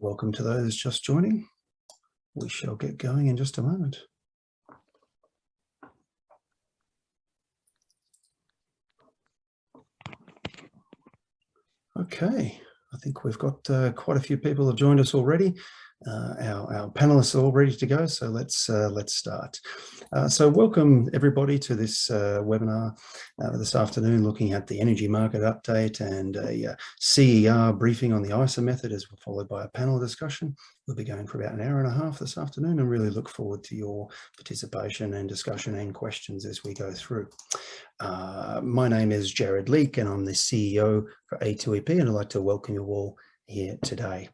Welcome to those just joining. We shall get going in just a moment. Okay, I think we've got quite a few people have joined us already. Our panelists are all ready to go, so let's start. So welcome everybody to this webinar this afternoon, looking at the energy market update and a CER briefing on the ICER method, as followed by a panel discussion. We'll be going for about an hour and a half this afternoon, and really look forward to your participation and discussion and questions as we go through. My name is Jared Leake, and I'm the CEO for A2EP, and I'd like to welcome you all here today.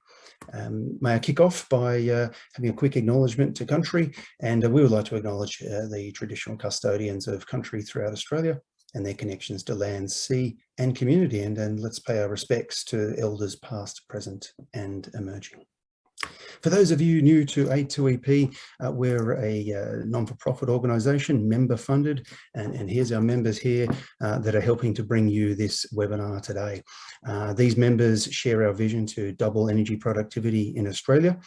May I kick off by having a quick acknowledgement to country, and we would like to acknowledge the traditional custodians of country throughout Australia and their connections to land, sea and community, and let's pay our respects to elders past, present and emerging. For those of you new to A2EP, we're a non-for-profit organisation, member funded, and here's our members here that are helping to bring you this webinar today. These members share our vision to double energy productivity in Australia,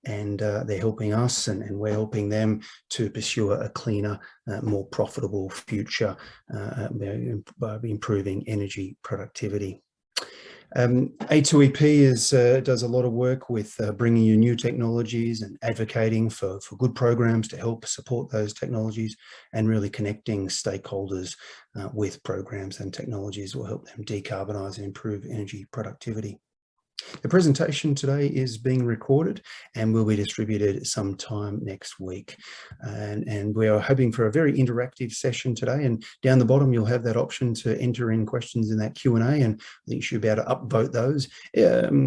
and they're helping us and we're helping them to pursue a cleaner, more profitable future by improving energy productivity. A2EP does a lot of work with bringing you new technologies and advocating for good programs to help support those technologies, and really connecting stakeholders with programs and technologies will help them decarbonise and improve energy productivity. The presentation today is being recorded and will be distributed sometime next week. And we are hoping for a very interactive session today. And down the bottom, you'll have that option to enter in questions in that Q&A, and I think you should be able to upvote those.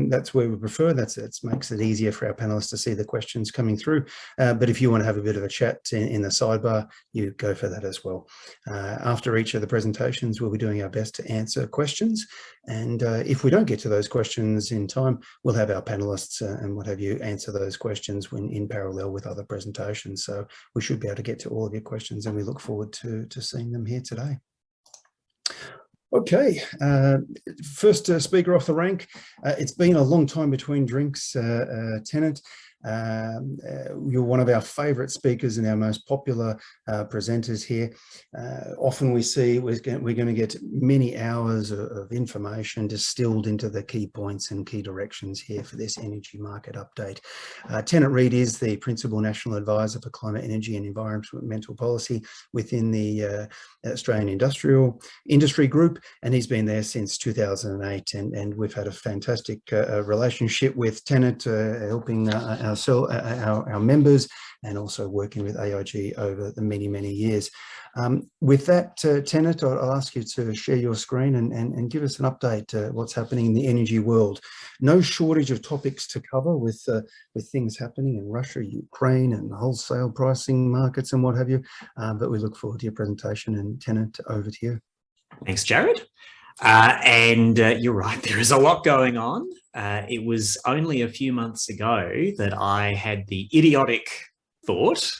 That's where we prefer. That makes it easier for our panelists to see the questions coming through. But if you want to have a bit of a chat in the sidebar, you go for that as well. After each of the presentations, we'll be doing our best to answer questions. And if we don't get to those questions in time, we'll have our panelists and what have you answer those questions when in parallel with other presentations. So we should be able to get to all of your questions, and we look forward to seeing them here today. Okay, first speaker off the rank. It's been a long time between drinks, Tennant. You're one of our favourite speakers and our most popular presenters here. Often we see we're going to get many hours of information distilled into the key points and key directions here for this energy market update. Tennant Reed is the Principal National Advisor for Climate, Energy and Environmental Policy within the Australian Industry Group, and he's been there since 2008, and we've had a fantastic relationship with Tennant, helping our members, and also working with AIG over the many years. With that, Tennant, I'll ask you to share your screen and give us an update what's happening in the energy world. No shortage of topics to cover with things happening in Russia, Ukraine, and wholesale pricing markets and what have you. But we look forward to your presentation, and Tennant, over to you. Thanks, Jared. You're right, there is a lot going on. It was only a few months ago that I had the idiotic thought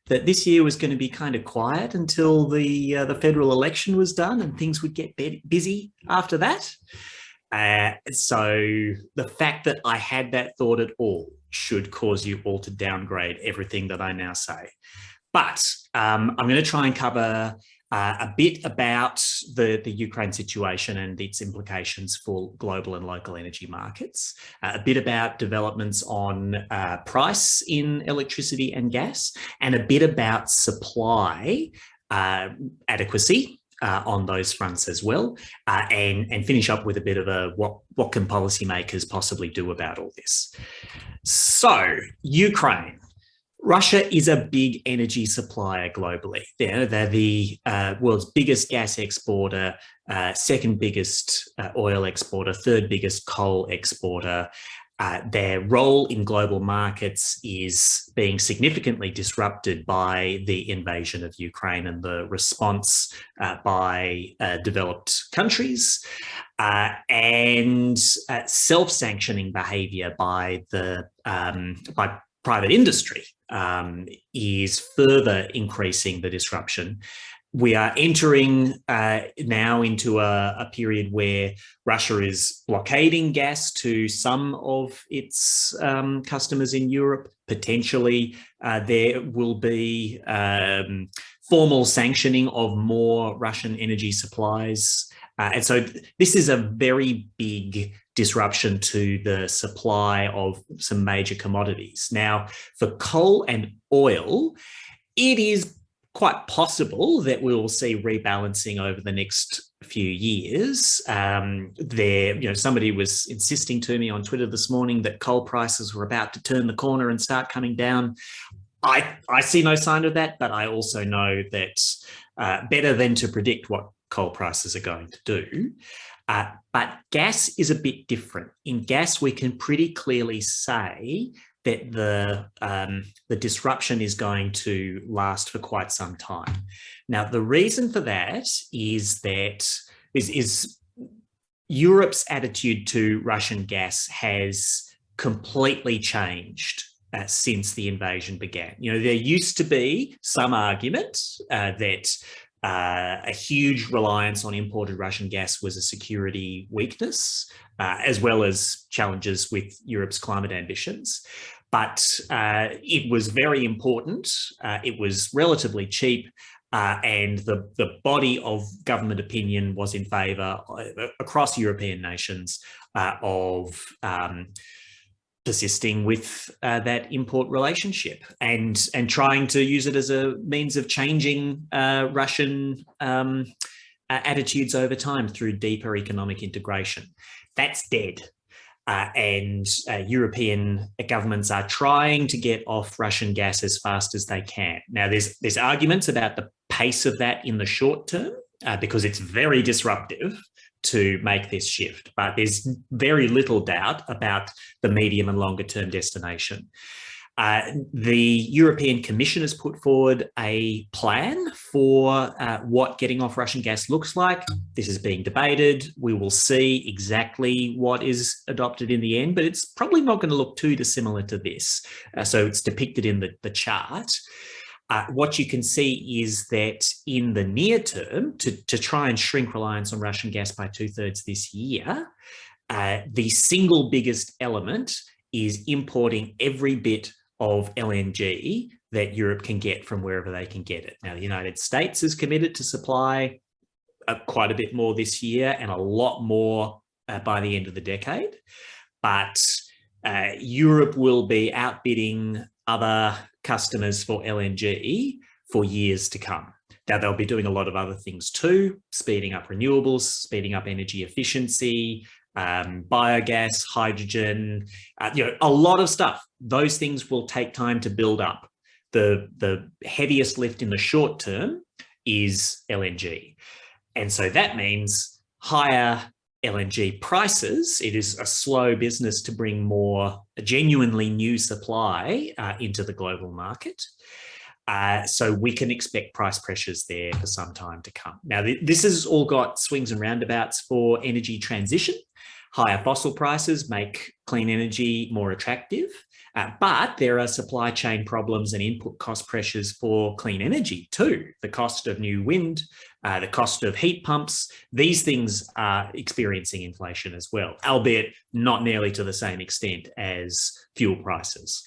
that this year was going to be kind of quiet until the federal election was done, and things would get busy after that. So the fact that I had that thought at all should cause you all to downgrade everything that I now say. But I'm going to try and cover a bit about the Ukraine situation and its implications for global and local energy markets, a bit about developments on price in electricity and gas, and a bit about supply adequacy on those fronts as well, and finish up with a bit of a what can policymakers possibly do about all this. So, Ukraine. Russia is a big energy supplier globally. They're the world's biggest gas exporter, second biggest oil exporter, third biggest coal exporter. Their role in global markets is being significantly disrupted by the invasion of Ukraine and the response by developed countries, and self-sanctioning behaviour by private industry is further increasing the disruption. we are entering now into a period where Russia is blockading gas to some of its customers in Europe. Potentially, there will be formal sanctioning of more Russian energy supplies. And so this is a very big disruption to the supply of some major commodities. Now, for coal and oil, it is quite possible that we will see rebalancing over the next few years. Somebody was insisting to me on Twitter this morning that coal prices were about to turn the corner and start coming down. I see no sign of that, but I also know that better than to predict what coal prices are going to do. But gas is a bit different. In gas, we can pretty clearly say that the disruption is going to last for quite some time. Now, the reason for that is Europe's attitude to Russian gas has completely changed since the invasion began. There used to be some argument that a huge reliance on imported Russian gas was a security weakness, as well as challenges with Europe's climate ambitions. But it was very important. It was relatively cheap, and the body of government opinion was in favour across European nations of persisting with that import relationship and trying to use it as a means of changing Russian attitudes over time through deeper economic integration. That's dead. And European governments are trying to get off Russian gas as fast as they can. Now, there's arguments about the pace of that in the short term because it's very disruptive to make this shift, but there's very little doubt about the medium and longer term destination. The European Commission has put forward a plan for what getting off Russian gas looks like. This is being debated. We will see exactly what is adopted in the end, but it's probably not going to look too dissimilar to this. So it's depicted in the chart. What you can see is that in the near term, to try and shrink reliance on Russian gas by 2/3 this year, the single biggest element is importing every bit of LNG that Europe can get from wherever they can get it. Now, the United States is committed to supply quite a bit more this year and a lot more by the end of the decade. But Europe will be outbidding other customers for LNG for years to come. Now, they'll be doing a lot of other things too, speeding up renewables, speeding up energy efficiency, biogas, hydrogen, a lot of stuff. Those things will take time to build up. The heaviest lift in the short term is LNG. And so that means higher LNG prices. It is a slow business to bring more genuinely new supply into the global market. So we can expect price pressures there for some time to come. Now, this has all got swings and roundabouts for energy transition. Higher fossil prices make clean energy more attractive, but there are supply chain problems and input cost pressures for clean energy too. The cost of new wind, the cost of heat pumps, these things are experiencing inflation as well, albeit not nearly to the same extent as fuel prices.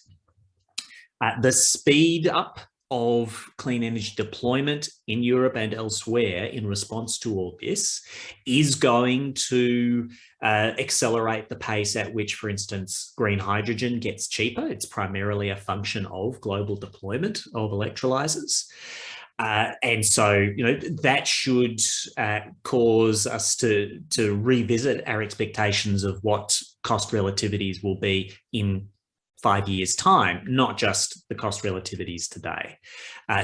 The speed up of clean energy deployment in Europe and elsewhere in response to all this is going to accelerate the pace at which, for instance, green hydrogen gets cheaper. It's primarily a function of global deployment of electrolyzers. And so, that should cause us to revisit our expectations of what cost relativities will be in 5 years' time, not just the cost relativities today.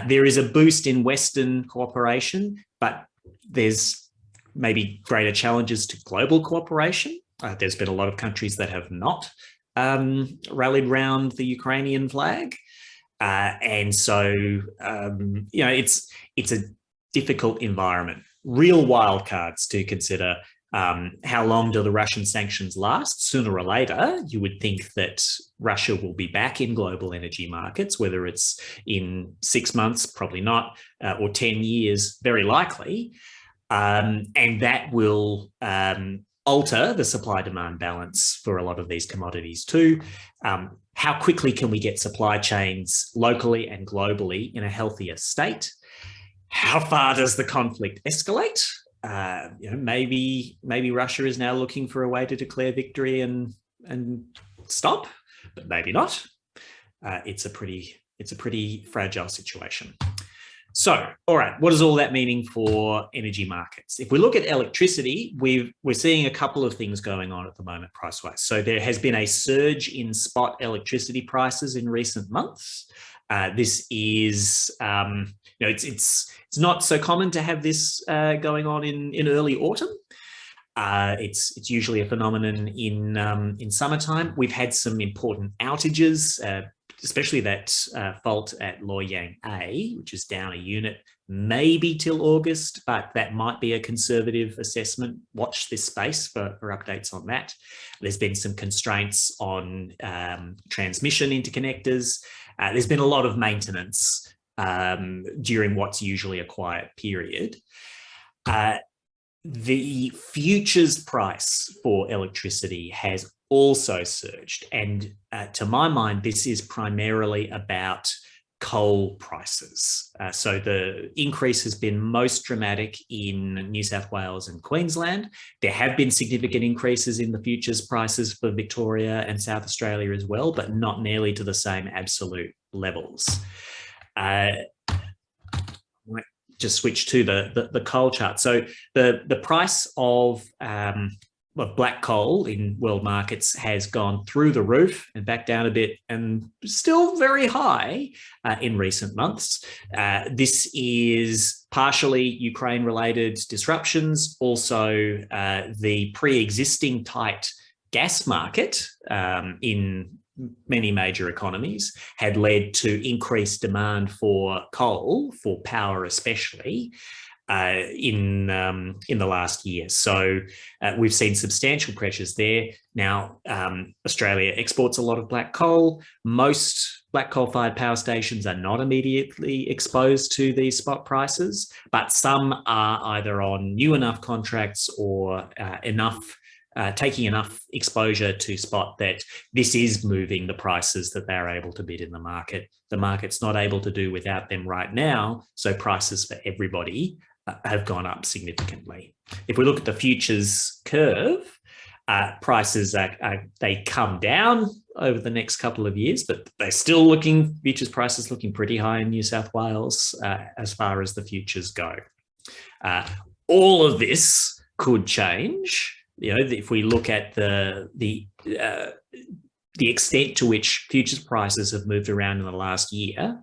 There is a boost in Western cooperation, but there's maybe greater challenges to global cooperation. There's been a lot of countries that have not rallied round the Ukrainian flag. And so, it's a difficult environment. Real wildcards to consider How long do the Russian sanctions last? Sooner or later, you would think that Russia will be back in global energy markets, whether it's in 6 months, probably not, or 10 years, very likely. And that will alter the supply-demand balance for a lot of these commodities too. How quickly can we get supply chains locally and globally in a healthier state? How far does the conflict escalate? Maybe Russia is now looking for a way to declare victory and stop, but maybe not. It's a pretty fragile situation. So, all right, what is all that meaning for energy markets? If we look at electricity, we're seeing a couple of things going on at the moment price-wise. So there has been a surge in spot electricity prices in recent months. This is, it's not so common to have this going on in early autumn. It's usually a phenomenon in summertime. We've had some important outages, especially that fault at Loy Yang A, which is down a unit, maybe till August, but that might be a conservative assessment. Watch this space for updates on that. There's been some constraints on transmission interconnectors. There's been a lot of maintenance during what's usually a quiet period. The futures price for electricity has also surged. And to my mind, this is primarily about coal prices. So the increase has been most dramatic in New South Wales and Queensland. There have been significant increases in the futures prices for Victoria and South Australia as well, but not nearly to the same absolute levels. Just switch to the coal chart. So the price of black coal in world markets has gone through the roof and back down a bit, and still very high in recent months. This is partially Ukraine-related disruptions, also the pre-existing tight gas market in many major economies had led to increased demand for coal, for power especially, in the last year. So we've seen substantial pressures there. Now, Australia exports a lot of black coal. Most black coal-fired power stations are not immediately exposed to these spot prices, but some are either on new enough contracts or taking enough exposure to spot that this is moving the prices that they're able to bid in the market. The market's not able to do without them right now, so prices for everybody have gone up significantly. If we look at the futures curve, prices they come down over the next couple of years, but they're still futures prices looking pretty high in New South Wales as far as the futures go. All of this could change. If we look at the extent to which futures prices have moved around in the last year,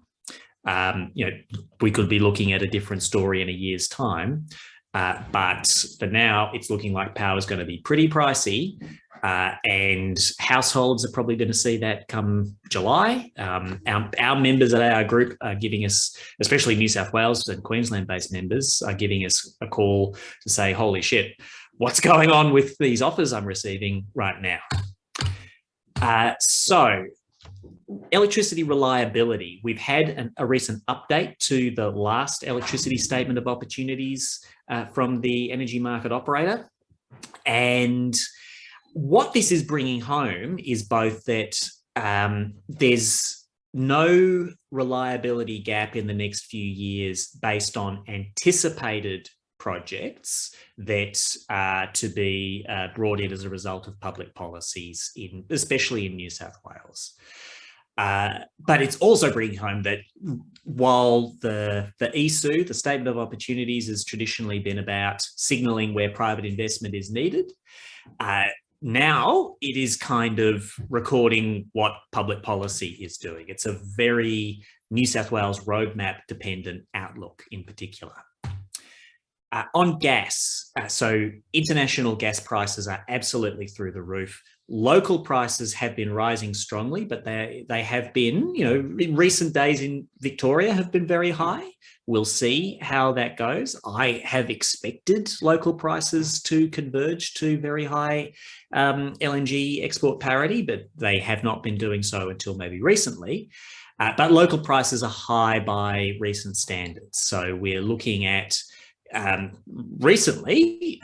we could be looking at a different story in a year's time. But for now, it's looking like power is going to be pretty pricey, and households are probably going to see that come July. Our members at our group are giving us, especially New South Wales and Queensland-based members, are giving us a call to say, holy shit, what's going on with these offers I'm receiving right now? So electricity reliability. We've had a recent update to the last electricity statement of opportunities from the energy market operator. And what this is bringing home is both that there's no reliability gap in the next few years based on anticipated projects that are to be brought in as a result of public policies, especially in New South Wales. But it's also bringing home that while the ICER, the Statement of Opportunities, has traditionally been about signalling where private investment is needed, now it is kind of recording what public policy is doing. It's a very New South Wales roadmap dependent outlook in particular. On gas, so international gas prices are absolutely through the roof. Local prices have been rising strongly, but they have been, in recent days in Victoria have been very high. We'll see how that goes. I have expected local prices to converge to very high LNG export parity, but they have not been doing so until maybe recently. But local prices are high by recent standards. So we're looking at recently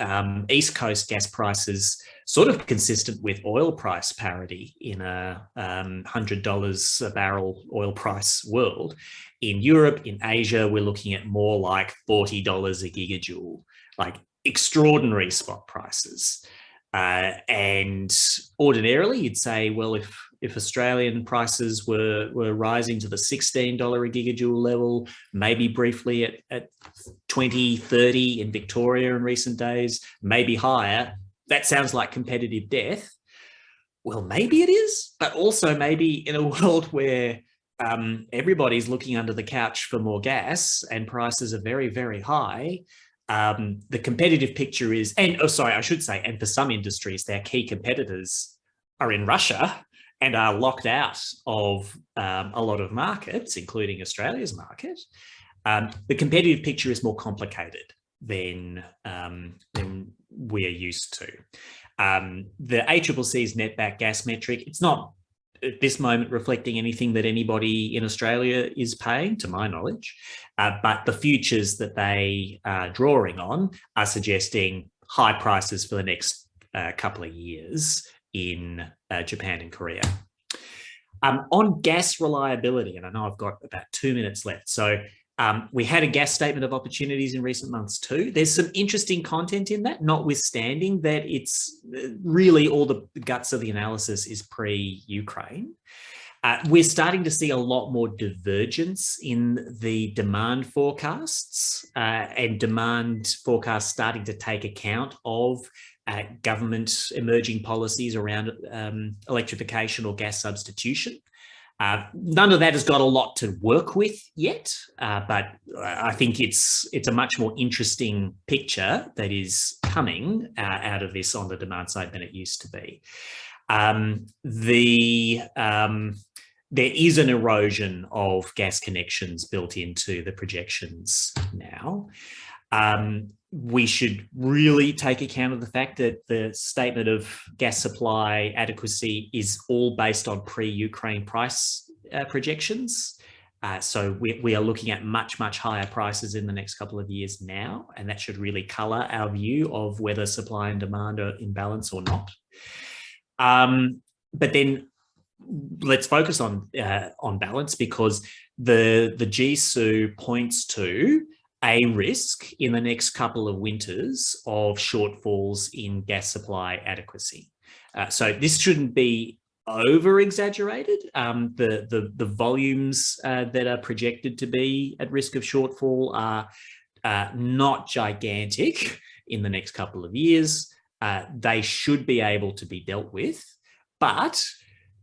East Coast gas prices sort of consistent with oil price parity in a $100 a barrel oil price world. In Europe, in Asia, we're looking at more like $40 a gigajoule, like extraordinary spot prices. And ordinarily, you'd say, well, if Australian prices were rising to the $16 a gigajoule level, maybe briefly at 20, 30 in Victoria in recent days, maybe higher, that sounds like competitive death. Well, maybe it is, but also maybe in a world where everybody's looking under the couch for more gas and prices are very, very high, the competitive picture is, and I should say, and for some industries, their key competitors are in Russia and are locked out of a lot of markets, including Australia's market. The competitive picture is more complicated than we're used to. The ACCC's netback gas metric, it's not at this moment reflecting anything that anybody in Australia is paying, to my knowledge, but the futures that they are drawing on are suggesting high prices for the next couple of years in Japan and Korea. On gas reliability, and I know I've got about 2 minutes left, so we had a gas statement of opportunities in recent months too. There's some interesting content in that, notwithstanding that it's really all the guts of the analysis is pre-Ukraine. We're starting to see a lot more divergence in the demand forecasts and demand forecasts starting to take account of government emerging policies around electrification or gas substitution. None of that has got a lot to work with yet, but I think it's a much more interesting picture that is coming out of this on the demand side than it used to be. There is an erosion of gas connections built into the projections now. We should really take account of the fact that the statement of gas supply adequacy is all based on pre-Ukraine price projections. So we are looking at much, much higher prices in the next couple of years now, and that should really colour our view of whether supply and demand are in balance or not. But then let's focus on balance, because the GSU points to a risk in the next couple of winters of shortfalls in gas supply adequacy. So this shouldn't be over-exaggerated. The volumes that are projected to be at risk of shortfall are not gigantic in the next couple of years. They should be able to be dealt with, but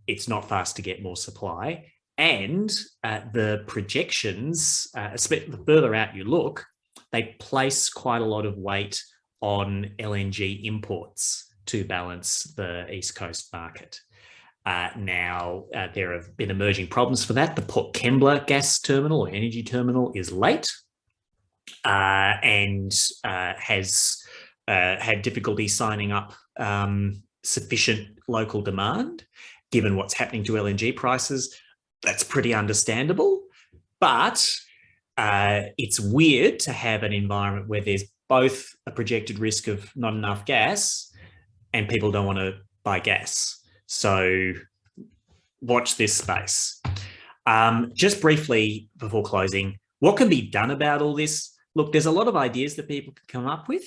it's not fast to get more supply. And the projections, especially the further out you look, they place quite a lot of weight on LNG imports to balance the East Coast market. Now, there have been emerging problems for that. The Port Kembla gas terminal or energy terminal is late and has had difficulty signing up sufficient local demand. Given what's happening to LNG prices, that's pretty understandable, but it's weird to have an environment where there's both a projected risk of not enough gas and people don't want to buy gas. So watch this space. Just briefly before closing, what can be done about all this? Look, there's a lot of ideas that people can come up with.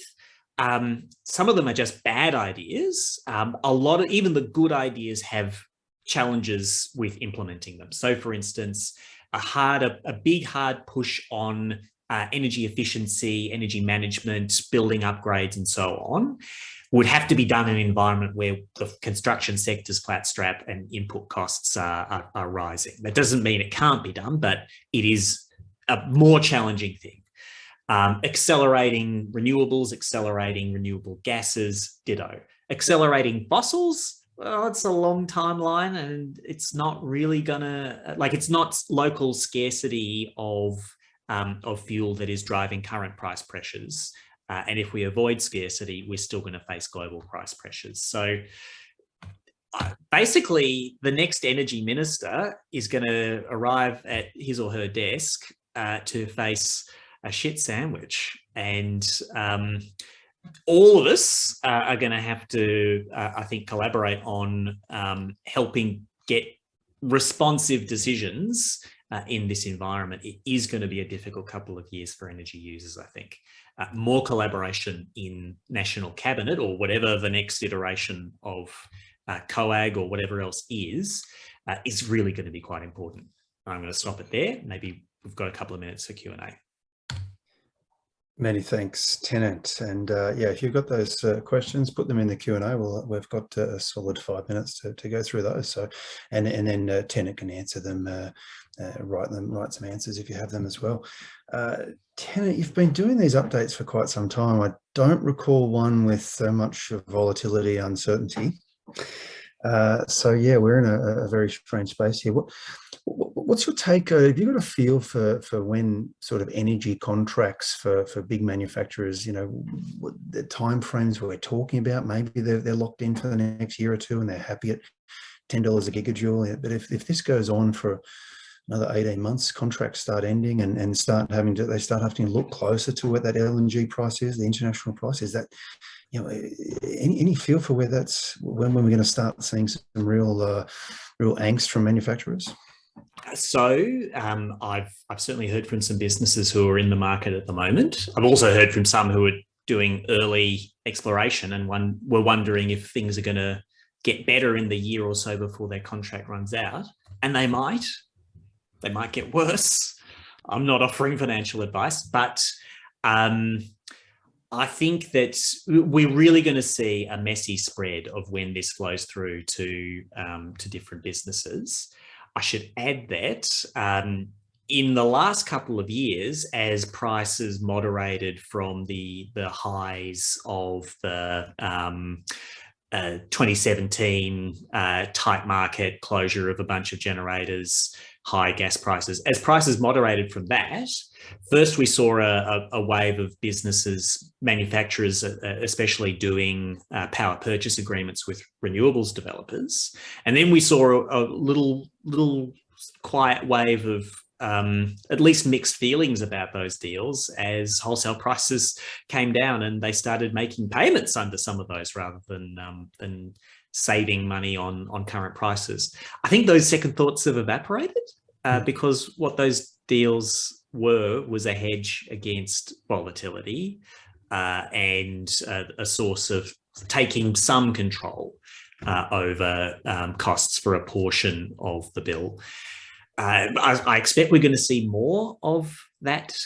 Some of them are just bad ideas. Even the good ideas have challenges with implementing them. So for instance, a big hard push on energy efficiency, energy management, building upgrades and so on would have to be done in an environment where the construction sector's flat strap and input costs are rising. That doesn't mean it can't be done, but it is a more challenging thing. Accelerating renewables, accelerating renewable gases, ditto. Accelerating fossils, well, it's a long timeline and it's not really gonna, it's not local scarcity of of fuel that is driving current price pressures. And if we avoid scarcity, we're still going to face global price pressures. So basically, the next energy minister is going to arrive at his or her desk to face a shit sandwich. And all of us are going to have to, I think, collaborate on helping get responsive decisions in this environment. It is going to be a difficult couple of years for energy users, I think. More collaboration in national cabinet or whatever the next iteration of COAG or whatever else is really going to be quite important. I'm going to stop it there. Maybe we've got a couple of minutes for Q&A. Many thanks, Tennant. And yeah, if you've got those questions, put them in the Q&A. We've got a solid 5 minutes to go through those. So, and then Tennant can answer them, write some answers if you have them as well. Tennant, you've been doing these updates for quite some time. I don't recall one with so much volatility, uncertainty. So yeah, we're in a very strange space here. What's your take? Have you got a feel for when sort of energy contracts for big manufacturers, what the timeframes we're talking about? Maybe they're locked in for the next year or two and they're happy at $10 a gigajoule. But if this goes on for another 18 months, contracts start ending and they start having to look closer to what that LNG price is, the international price. Is that, any feel for where when we're going to start seeing some real angst from manufacturers? So I've certainly heard from some businesses who are in the market at the moment. I've also heard from some who are doing early exploration and were wondering if things are going to get better in the year or so before their contract runs out. And they might get worse. I'm not offering financial advice, but I think that we're really going to see a messy spread of when this flows through to different businesses. I should add that in the last couple of years, as prices moderated from the highs of the 2017 tight market closure of a bunch of generators, high gas prices, as prices moderated from that, first we saw a wave of businesses, manufacturers especially, doing power purchase agreements with renewables developers. And then we saw a little quiet wave of at least mixed feelings about those deals as wholesale prices came down and they started making payments under some of those rather than saving money on current prices. I think those second thoughts have evaporated because what those deals was a hedge against volatility and a source of taking some control over costs for a portion of the bill. I expect we're going to see more of that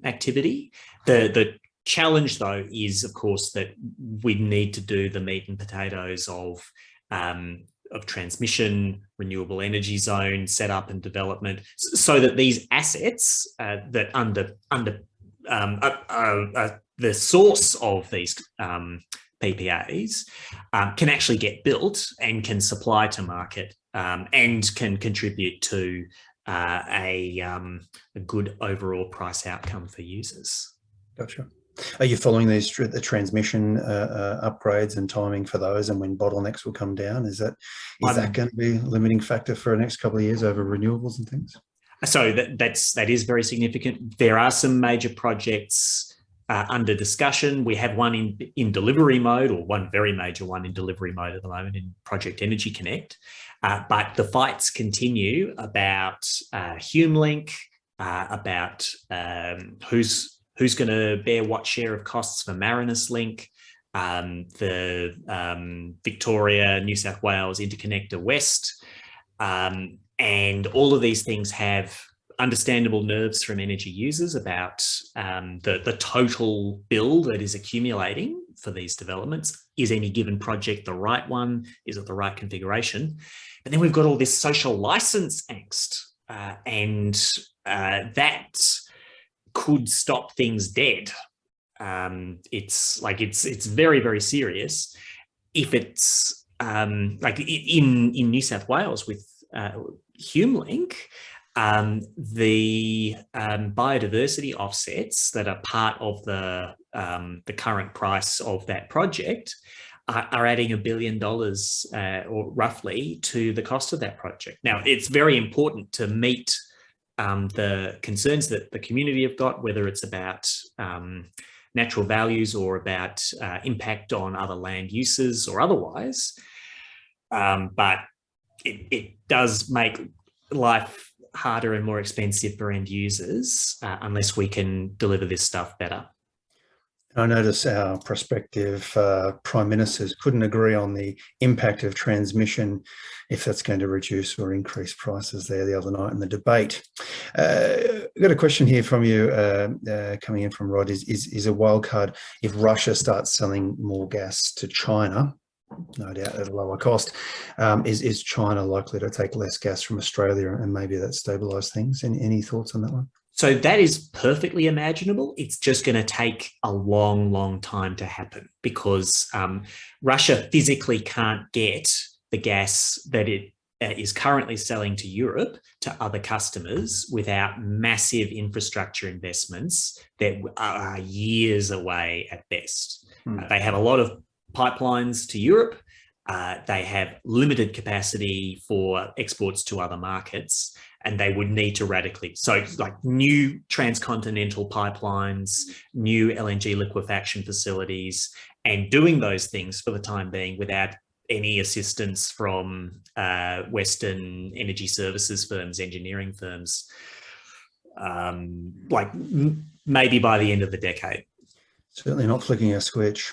activity. The challenge, though, is, of course, that we need to do the meat and potatoes of transmission, renewable energy zone setup and development, so that these assets that under the source of these PPAs can actually get built and can supply to market and can contribute to a good overall price outcome for users. Gotcha. Are you following the transmission upgrades and timing for those, and when bottlenecks will come down? Is that going to be a limiting factor for the next couple of years over renewables and things? So that is very significant. There are some major projects under discussion. We have one in delivery mode, or one very major one in delivery mode at the moment in Project Energy Connect. But the fights continue about HumeLink, about who's going to bear what share of costs for Marinus Link, the Victoria, New South Wales Interconnector West. And all of these things have understandable nerves from energy users about the total bill that is accumulating for these developments. Is any given project the right one? Is it the right configuration? But then we've got all this social license angst, and that could stop things dead. It's very, very serious. If it's like in New South Wales with HumeLink, The biodiversity offsets that are part of the current price of that project are adding $1 billion or roughly to the cost of that project. Now, it's very important to meet the concerns that the community have got, whether it's about natural values or about impact on other land uses or otherwise. But it does make life harder and more expensive for end users unless we can deliver this stuff better. I notice our prospective prime ministers couldn't agree on the impact of transmission, if that's going to reduce or increase prices there the other night in the debate. I've got a question here from you coming in from Rod. Is a wild card if Russia starts selling more gas to China, no doubt at a lower cost, is China likely to take less gas from Australia and maybe that stabilise things? Any thoughts on that one? So that is perfectly imaginable. It's just going to take a long, long time to happen because Russia physically can't get the gas that it is currently selling to Europe to other customers without massive infrastructure investments that are years away at best. They have a lot of pipelines to Europe. They have limited capacity for exports to other markets, and they would need to radically, so like new transcontinental pipelines, new LNG liquefaction facilities, and doing those things for the time being without any assistance from Western energy services firms, engineering firms, like maybe by the end of the decade. Certainly not flicking a switch.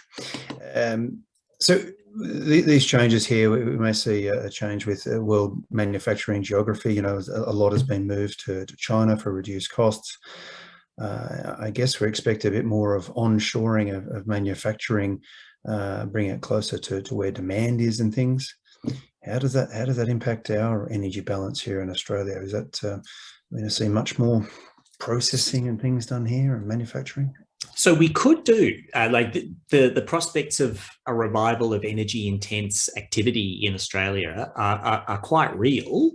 So these changes here, we may see a change with world manufacturing geography. You know, a lot has been moved to China for reduced costs. I guess we expect a bit more of onshoring of manufacturing, bring it closer to where demand is and things. How does that impact our energy balance here in Australia? Is that we're going to see much more processing and things done here and manufacturing? So we could do like the prospects of a revival of energy intense activity in Australia are quite real.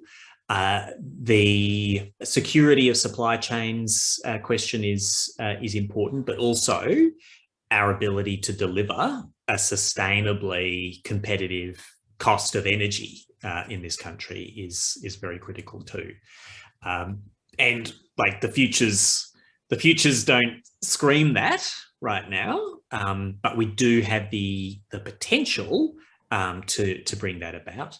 The security of supply chains question is important, but also our ability to deliver a sustainably competitive cost of energy in this country is very critical too. And like the futures don't scream that right now, but we do have the potential to bring that about.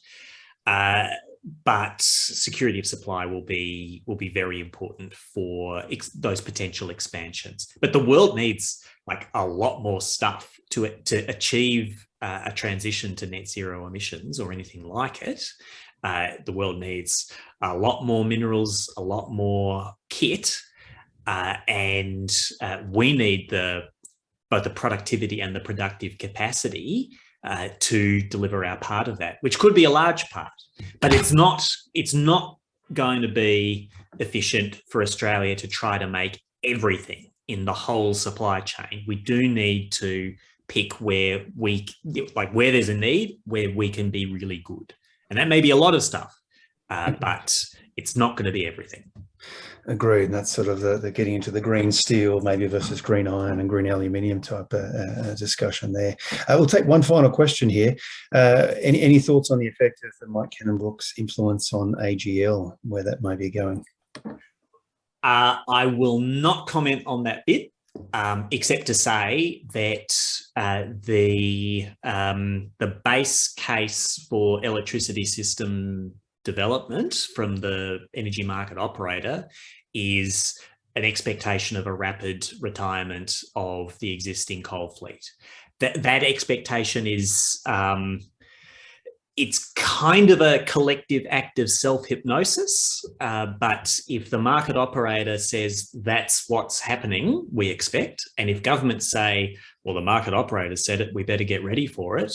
But security of supply will be very important for those potential expansions. But the world needs like a lot more stuff to achieve a transition to net zero emissions or anything like it. The world needs a lot more minerals, a lot more kit. And we need both the productivity and the productive capacity to deliver our part of that, which could be a large part, but it's not going to be efficient for Australia to try to make everything in the whole supply chain. We do need to pick where there's a need, where we can be really good, and that may be a lot of stuff, but it's not going to be everything. Agreed. And that's sort of the getting into the green steel maybe versus green iron and green aluminium type discussion there. We'll take one final question here. Any thoughts on the effect of Mike Cannonbrook's influence on AGL, where that may be going? I will not comment on that bit, except to say that the base case for electricity system development from the energy market operator is an expectation of a rapid retirement of the existing coal fleet. That expectation is it's kind of a collective act of self-hypnosis, but if the market operator says that's what's happening, we expect, and if governments say, well, the market operator said it, we better get ready for it,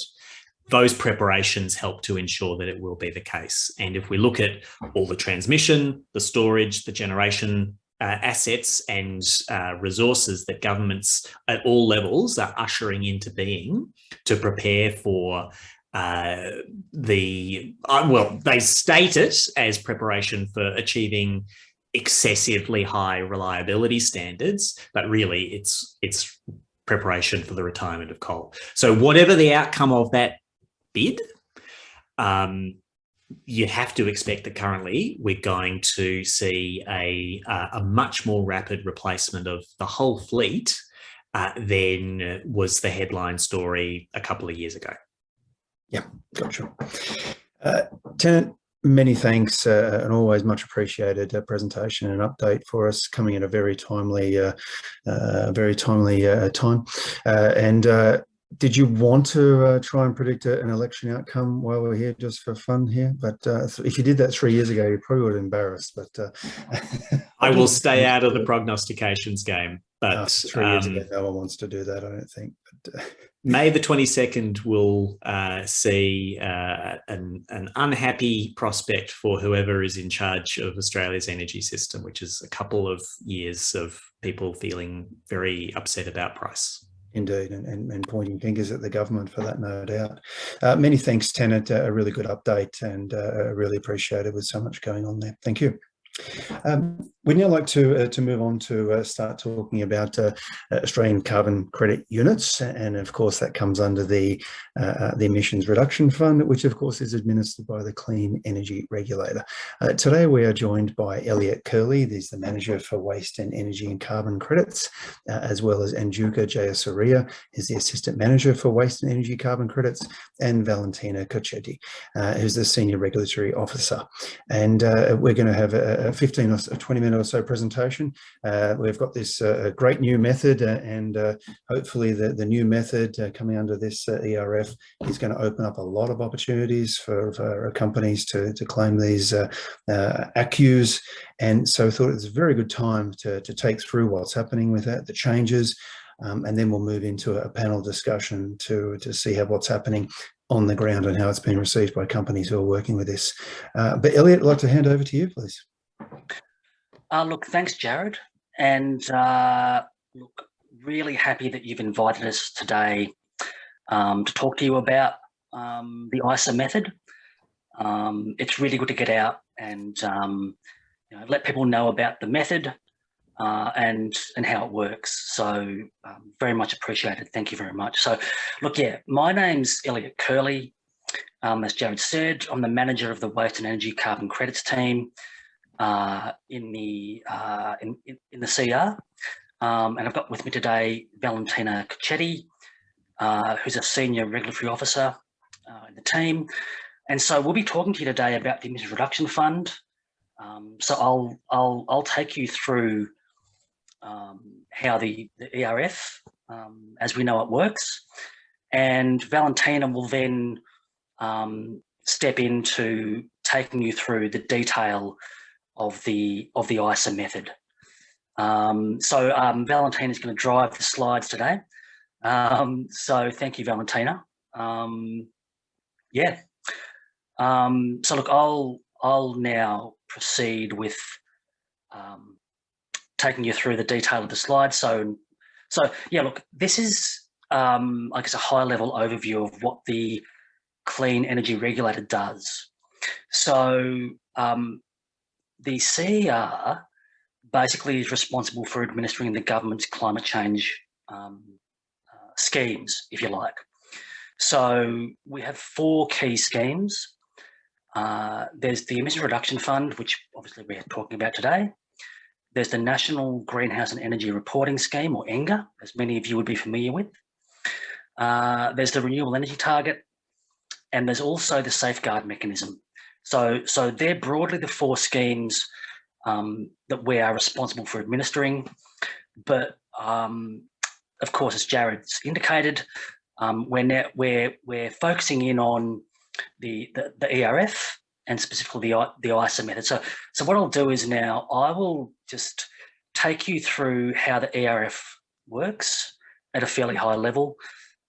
those preparations help to ensure that it will be the case. And if we look at all the transmission, the storage, the generation assets and resources that governments at all levels are ushering into being to prepare for they state it as preparation for achieving excessively high reliability standards, but really it's preparation for the retirement of coal. So whatever the outcome of that bid, you have to expect that currently we're going to see a much more rapid replacement of the whole fleet than was the headline story a couple of years ago. Yeah, gotcha. Tennant, many thanks, and always much appreciated presentation and update for us, coming at a very timely time. Did you want to try and predict an election outcome while we're here, just for fun here? But if you did that 3 years ago, you probably would have embarrassed. But I will stay out of the prognostications game. But 3 years ago, no one wants to do that, I don't think. But, May the 22nd will see an unhappy prospect for whoever is in charge of Australia's energy system, which is a couple of years of people feeling very upset about price. Indeed, and pointing fingers at the government for that, no doubt. Many thanks, Tennant. A really good update, and really appreciated with so much going on there. Thank you. We'd now like to move on to start talking about Australian carbon credit units, and of course that comes under the Emissions Reduction Fund, which of course is administered by the Clean Energy Regulator. Today we are joined by Elliott Curley, he's the Manager for Waste and Energy and Carbon Credits, as well as Anjuka Jayasuriya, who's the Assistant Manager for Waste and Energy Carbon Credits, and Valentina Cocchetti, who's the Senior Regulatory Officer. And we're going to have a 15 or 20 minute or so presentation. We've got this great new method, and hopefully the new method coming under this ERF is going to open up a lot of opportunities for companies to claim these ACCUs. And so I thought it was a very good time to take through what's happening with that, the changes, and then we'll move into a panel discussion to see what's happening on the ground and how it's been received by companies who are working with this. But Elliott, I'd like to hand over to you, please. Look, thanks, Jared. And look, really happy that you've invited us today to talk to you about the ICER method. It's really good to get out and let people know about the method and how it works. So very much appreciated. Thank you very much. So look, yeah, my name's Elliott Curley. As Jared said, I'm the manager of the Waste and Energy Carbon Credits team in the CR, and I've got with me today Valentina Cocchetti, who's a senior regulatory officer in the team. And so we'll be talking to you today about the Emissions Reduction Fund. So I'll take you through how the ERF, as we know it, works, and Valentina will then step into taking you through the detail of the ICER method. So Valentina is going to drive the slides today. So thank you, Valentina. Yeah. So look, I'll now proceed with taking you through the detail of the slides. So yeah, look, this is I guess a high-level overview of what the Clean Energy Regulator does. So the CER basically is responsible for administering the government's climate change schemes, if you like. So we have 4 key schemes. There's the Emission Reduction Fund, which obviously we're talking about today. There's the National Greenhouse and Energy Reporting Scheme, or NGER, as many of you would be familiar with. There's the Renewable Energy Target, and there's also the Safeguard Mechanism. So they're broadly the 4 schemes that we are responsible for administering. But of course, as Jared's indicated, we're focusing in on the ERF and specifically the ICER method. So what I'll do is now I will just take you through how the ERF works at a fairly high level,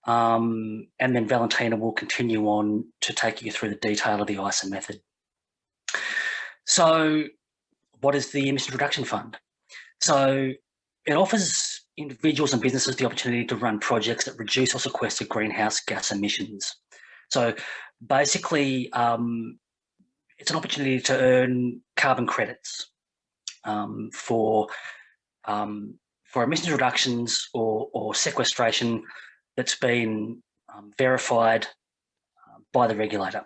and then Valentina will continue on to take you through the detail of the ICER method. So what is the Emissions Reduction Fund? So it offers individuals and businesses the opportunity to run projects that reduce or sequester greenhouse gas emissions. So basically, it's an opportunity to earn carbon credits for emissions reductions or sequestration that's been verified by the regulator.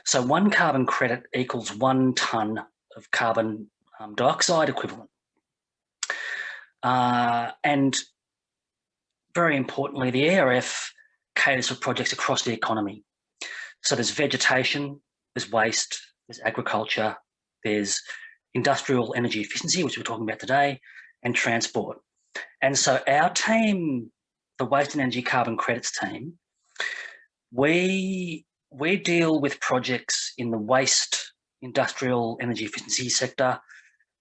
So 1 carbon credit equals 1 tonne of carbon dioxide equivalent. And very importantly, the ERF caters for projects across the economy. So there's vegetation, there's waste, there's agriculture, there's industrial energy efficiency, which we're talking about today, and transport. And so our team, the Waste and Energy Carbon Credits team, we deal with projects in the waste, industrial energy efficiency sector,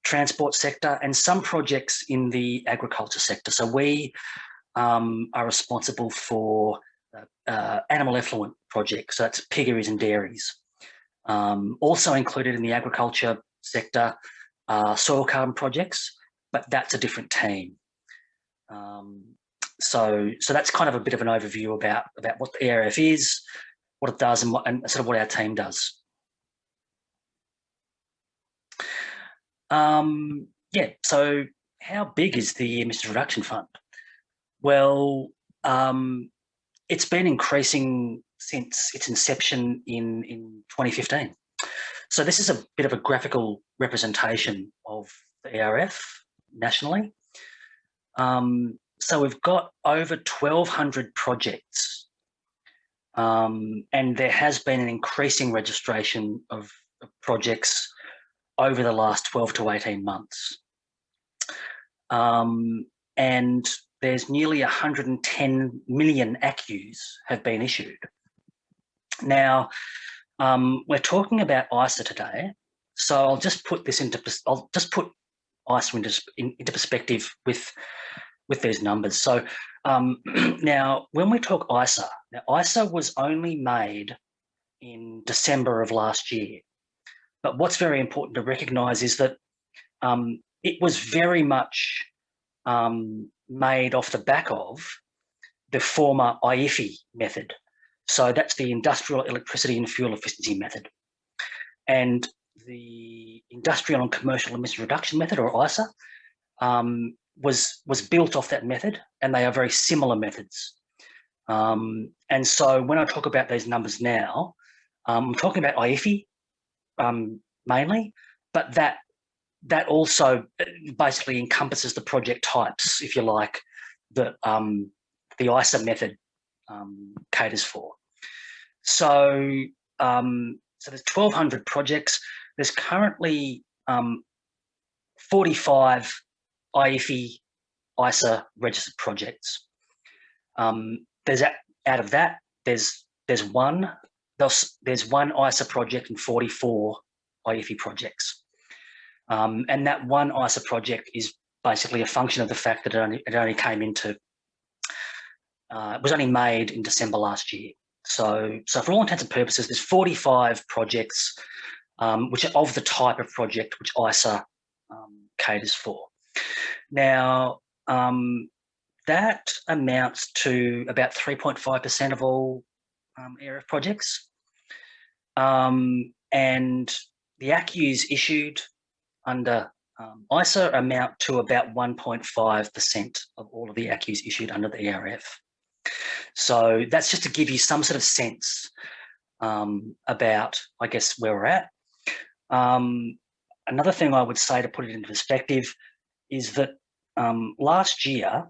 transport sector, and some projects in the agriculture sector. So we are responsible for animal effluent projects, so that's piggeries and dairies. Also included in the agriculture sector, soil carbon projects, but that's a different team. So that's kind of a bit of an overview about what the ERF is, what it does, and sort of what our team does. Yeah, so how big is the Emissions Reduction Fund? Well, it's been increasing since its inception in 2015. So this is a bit of a graphical representation of the ERF nationally. So we've got over 1,200 projects, and there has been an increasing registration of projects over the last 12 to 18 months. And there's nearly 110 million ACCUs have been issued. Now, we're talking about ICER today, so I'll just put ICER into perspective with these numbers. So now, when we talk ICER, now ICER was only made in December of last year. But what's very important to recognise is that it was very much made off the back of the former IEFE method. So that's the Industrial Electricity and Fuel Efficiency method. And the Industrial and Commercial Emission Reduction method, or ICER, was built off that method, and they are very similar methods. And so when I talk about these numbers now, I'm talking about IEFE mainly, but that also basically encompasses the project types, if you like, that the ICER method caters for. So there's 1,200 projects. There's currently 45 IEFE ICER registered projects. There's out of that, there's one ICER project and 44 IEFE projects. And that one ICER project is basically a function of the fact that it only came into, it was only made in December last year. So for all intents and purposes, there's 45 projects which are of the type of project which ICER caters for. Now, that amounts to about 3.5% of all ERF projects. And the ACCUs issued under ICER amount to about 1.5% of all of the ACCUs issued under the ERF. So that's just to give you some sort of sense about, I guess, where we're at. Another thing I would say to put it into perspective is that last year,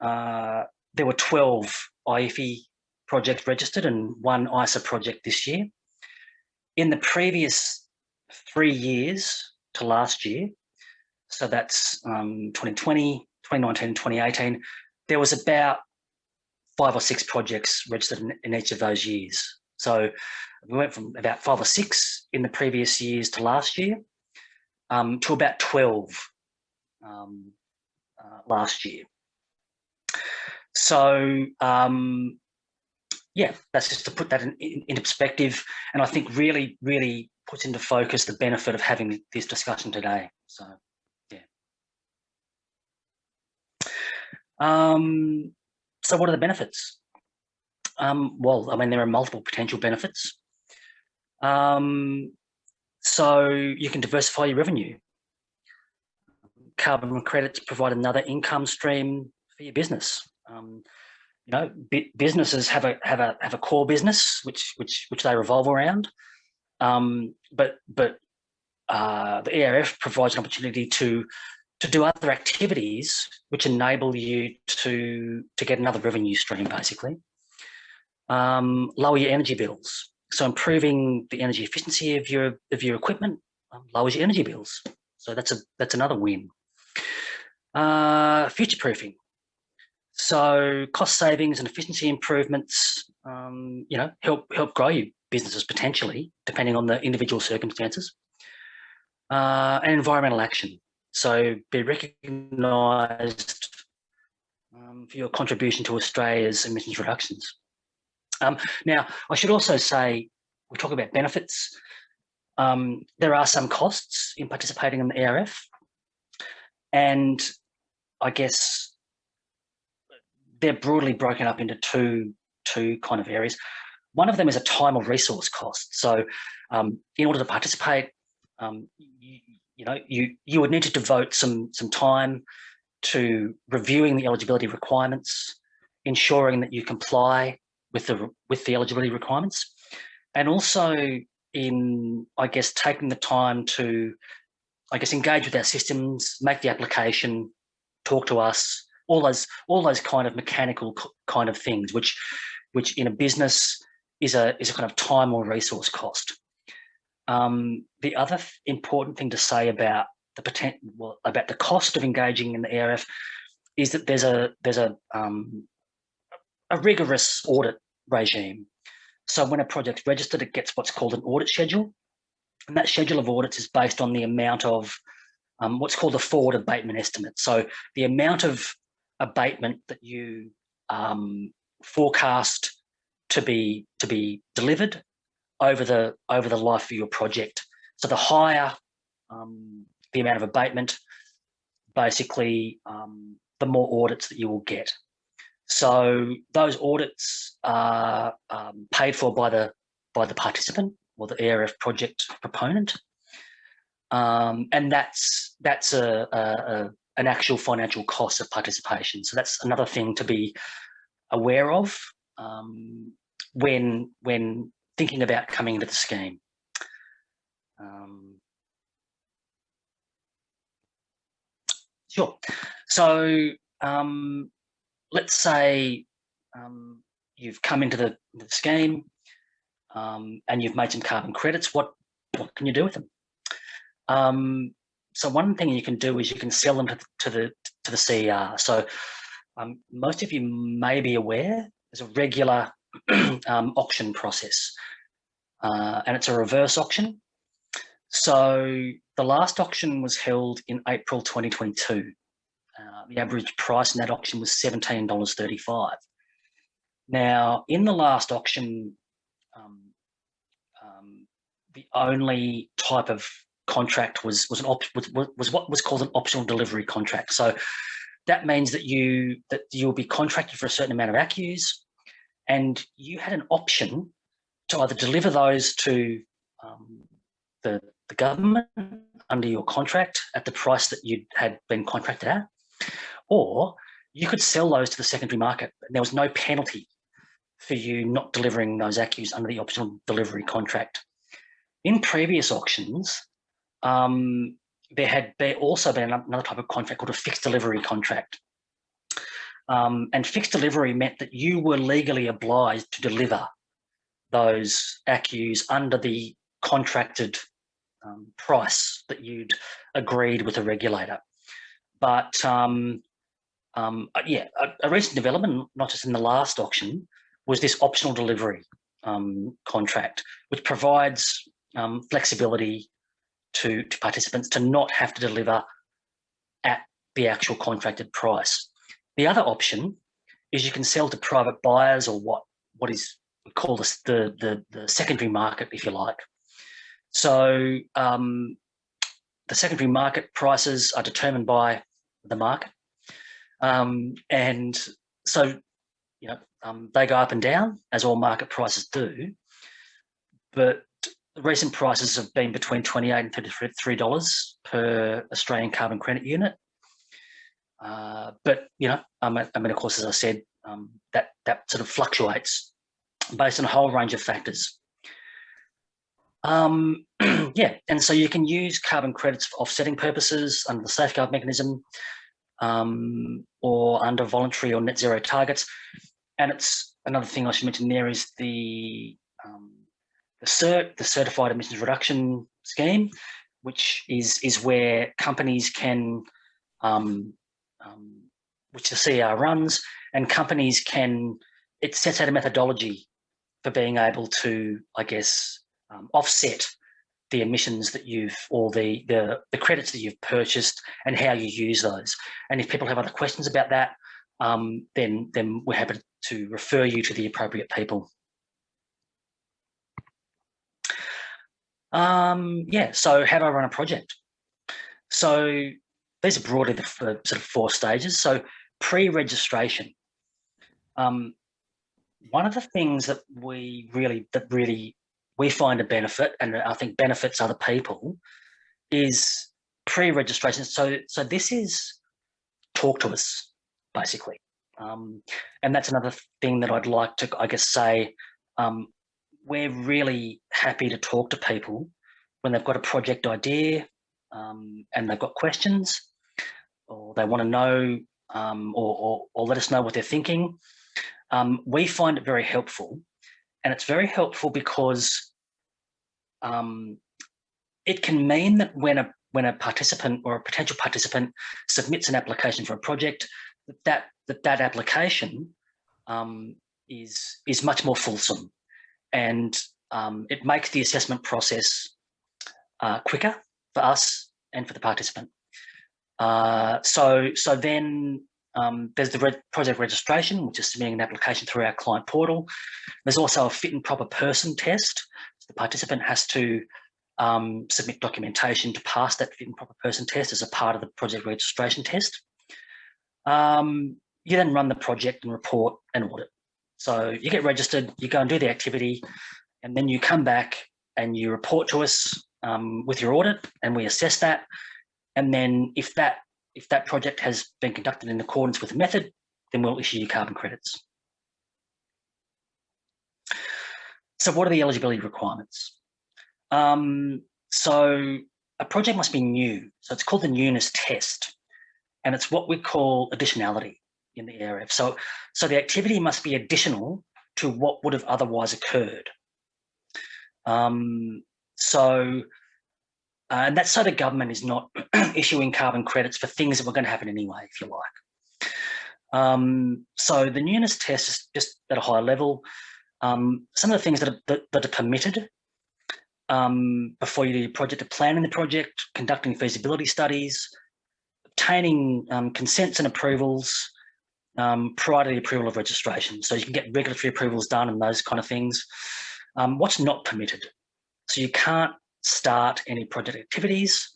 there were 12 IEFE projects registered and 1 ICER project this year. In the previous 3 years to last year, so that's 2020, 2019 and 2018, there was about 5 or 6 projects registered in each of those years. So we went from about 5 or 6 in the previous years to last year to about 12 last year. So yeah, that's just to put that into perspective, and I think really, really puts into focus the benefit of having this discussion today. So yeah. So what are the benefits? Well, I mean, there are multiple potential benefits. So you can diversify your revenue. Carbon credits provide another income stream for your business. Businesses have a core business which they revolve around, but the ERF provides an opportunity to do other activities which enable you to get another revenue stream, basically. Lower your energy bills. So improving the energy efficiency of your equipment lowers your energy bills. So that's another win. Future proofing. So cost savings and efficiency improvements, help grow your businesses potentially, depending on the individual circumstances. And environmental action. So be recognised for your contribution to Australia's emissions reductions. Now, I should also say, we talk about benefits. There are some costs in participating in the ERF, and I guess they're broadly broken up into two kind of areas. One of them is a time or resource cost. So in order to participate, you would need to devote some time to reviewing the eligibility requirements, ensuring that you comply with the eligibility requirements, and also in, I guess, taking the time to, I guess, engage with our systems, make the application, talk to us, all those kind of mechanical kind of things, which in a business is a kind of time or resource cost. The other important thing to say about the cost of engaging in the ERF is that there's a rigorous audit regime. So when a project's registered, it gets what's called an audit schedule, and that schedule of audits is based on the amount of what's called a forward abatement estimate. So the amount of abatement that you forecast to be delivered over the life of your project. So the higher the amount of abatement, basically, the more audits that you will get. So those audits are paid for by the participant or the ERF project proponent, and that's an actual financial cost of participation. So that's another thing to be aware of when thinking about coming into the scheme. Sure. So let's say you've come into the scheme and you've made some carbon credits. What can you do with them? So one thing you can do is you can sell them to the CER. So most of you may be aware there's a regular auction process, and it's a reverse auction. So the last auction was held in April 2022. The average price in that auction was $17.35. Now, in the last auction, the only type of contract was what was called an optional delivery contract. So that means that you'll be contracted for a certain amount of ACCUs, and you had an option to either deliver those to the government under your contract at the price that you had been contracted at, or you could sell those to the secondary market. There was no penalty for you not delivering those ACCUs under the optional delivery contract. In previous auctions, there had also been another type of contract called a fixed delivery contract. And fixed delivery meant that you were legally obliged to deliver those ACCUs under the contracted price that you'd agreed with the regulator. But a recent development, not just in the last auction, was this optional delivery contract, which provides flexibility to participants to not have to deliver at the actual contracted price. The other option is you can sell to private buyers, or what is called the secondary market, if you like. So the secondary market prices are determined by the market, and so they go up and down, as all market prices do, but the recent prices have been between $28 and $33 per Australian carbon credit unit. But, you know, I mean, of course, as I said, that sort of fluctuates based on a whole range of factors. Yeah, and so you can use carbon credits for offsetting purposes under the safeguard mechanism, or under voluntary or net zero targets. And it's another thing I should mention there is the Certified Emissions Reduction Scheme, which is where companies can, which the CER runs, and companies can, it sets out a methodology for being able to, I guess, offset the emissions that you've, or the credits that you've purchased and how you use those. And if people have other questions about that, then we're happy to refer you to the appropriate people. Yeah, so how do I run a project? So these are broadly the sort of 4 stages. So pre-registration. One of the things that we find a benefit, and I think benefits other people, is pre-registration. So this is talk to us, basically. And that's another thing that I'd like to, I guess, say. We're really happy to talk to people when they've got a project idea, and they've got questions, or they want to know, or let us know what they're thinking. We find it very helpful, and it's very helpful because it can mean that when a participant or a potential participant submits an application for a project, that application is much more fulsome, and it makes the assessment process quicker for us and for the participant. So then there's the project registration, which is submitting an application through our client portal. There's also a fit and proper person test. So the participant has to submit documentation to pass that fit and proper person test as a part of the project registration test. You then run the project and report and audit. So you get registered, you go and do the activity, and then you come back and you report to us with your audit, and we assess that. And then if that project has been conducted in accordance with the method, then we'll issue you carbon credits. So what are the eligibility requirements? So a project must be new. So it's called the newness test, and it's what we call additionality in the area. So the activity must be additional to what would have otherwise occurred. And that's so the government is not issuing carbon credits for things that were going to happen anyway, if you like. So the newness test is just at a high level. Some of the things that are permitted before you do your project are planning the project, conducting feasibility studies, obtaining consents and approvals prior to the approval of registration. So you can get regulatory approvals done and those kind of things. What's not permitted? So you can't start any project activities.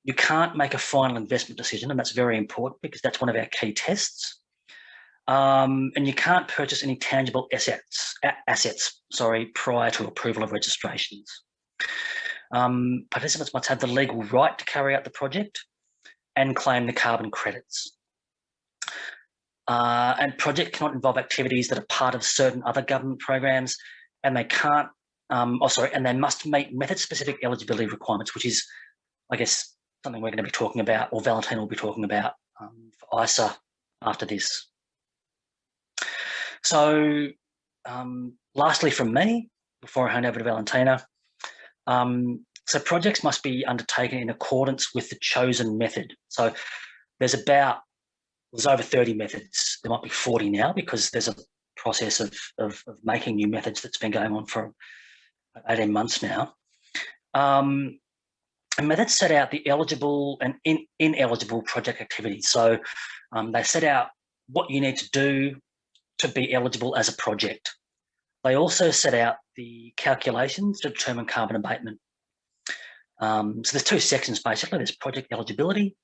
You can't make a final investment decision, and that's very important because that's one of our key tests. And you can't purchase any tangible assets prior to approval of registrations. Participants must have the legal right to carry out the project and claim the carbon credits. And project cannot involve activities that are part of certain other government programs, and they can't, and they must meet method-specific eligibility requirements, which is, I guess, something we're going to be talking about, or Valentina will be talking about for ICER after this. So lastly from me, before I hand over to Valentina, so projects must be undertaken in accordance with the chosen method. So there's over 30 methods. There might be 40 now because there's a process of making new methods that's been going on for 18 months now. And methods set out the eligible and ineligible project activities. So they set out what you need to do to be eligible as a project. They also set out the calculations to determine carbon abatement. So there's 2 sections basically. There's project eligibility,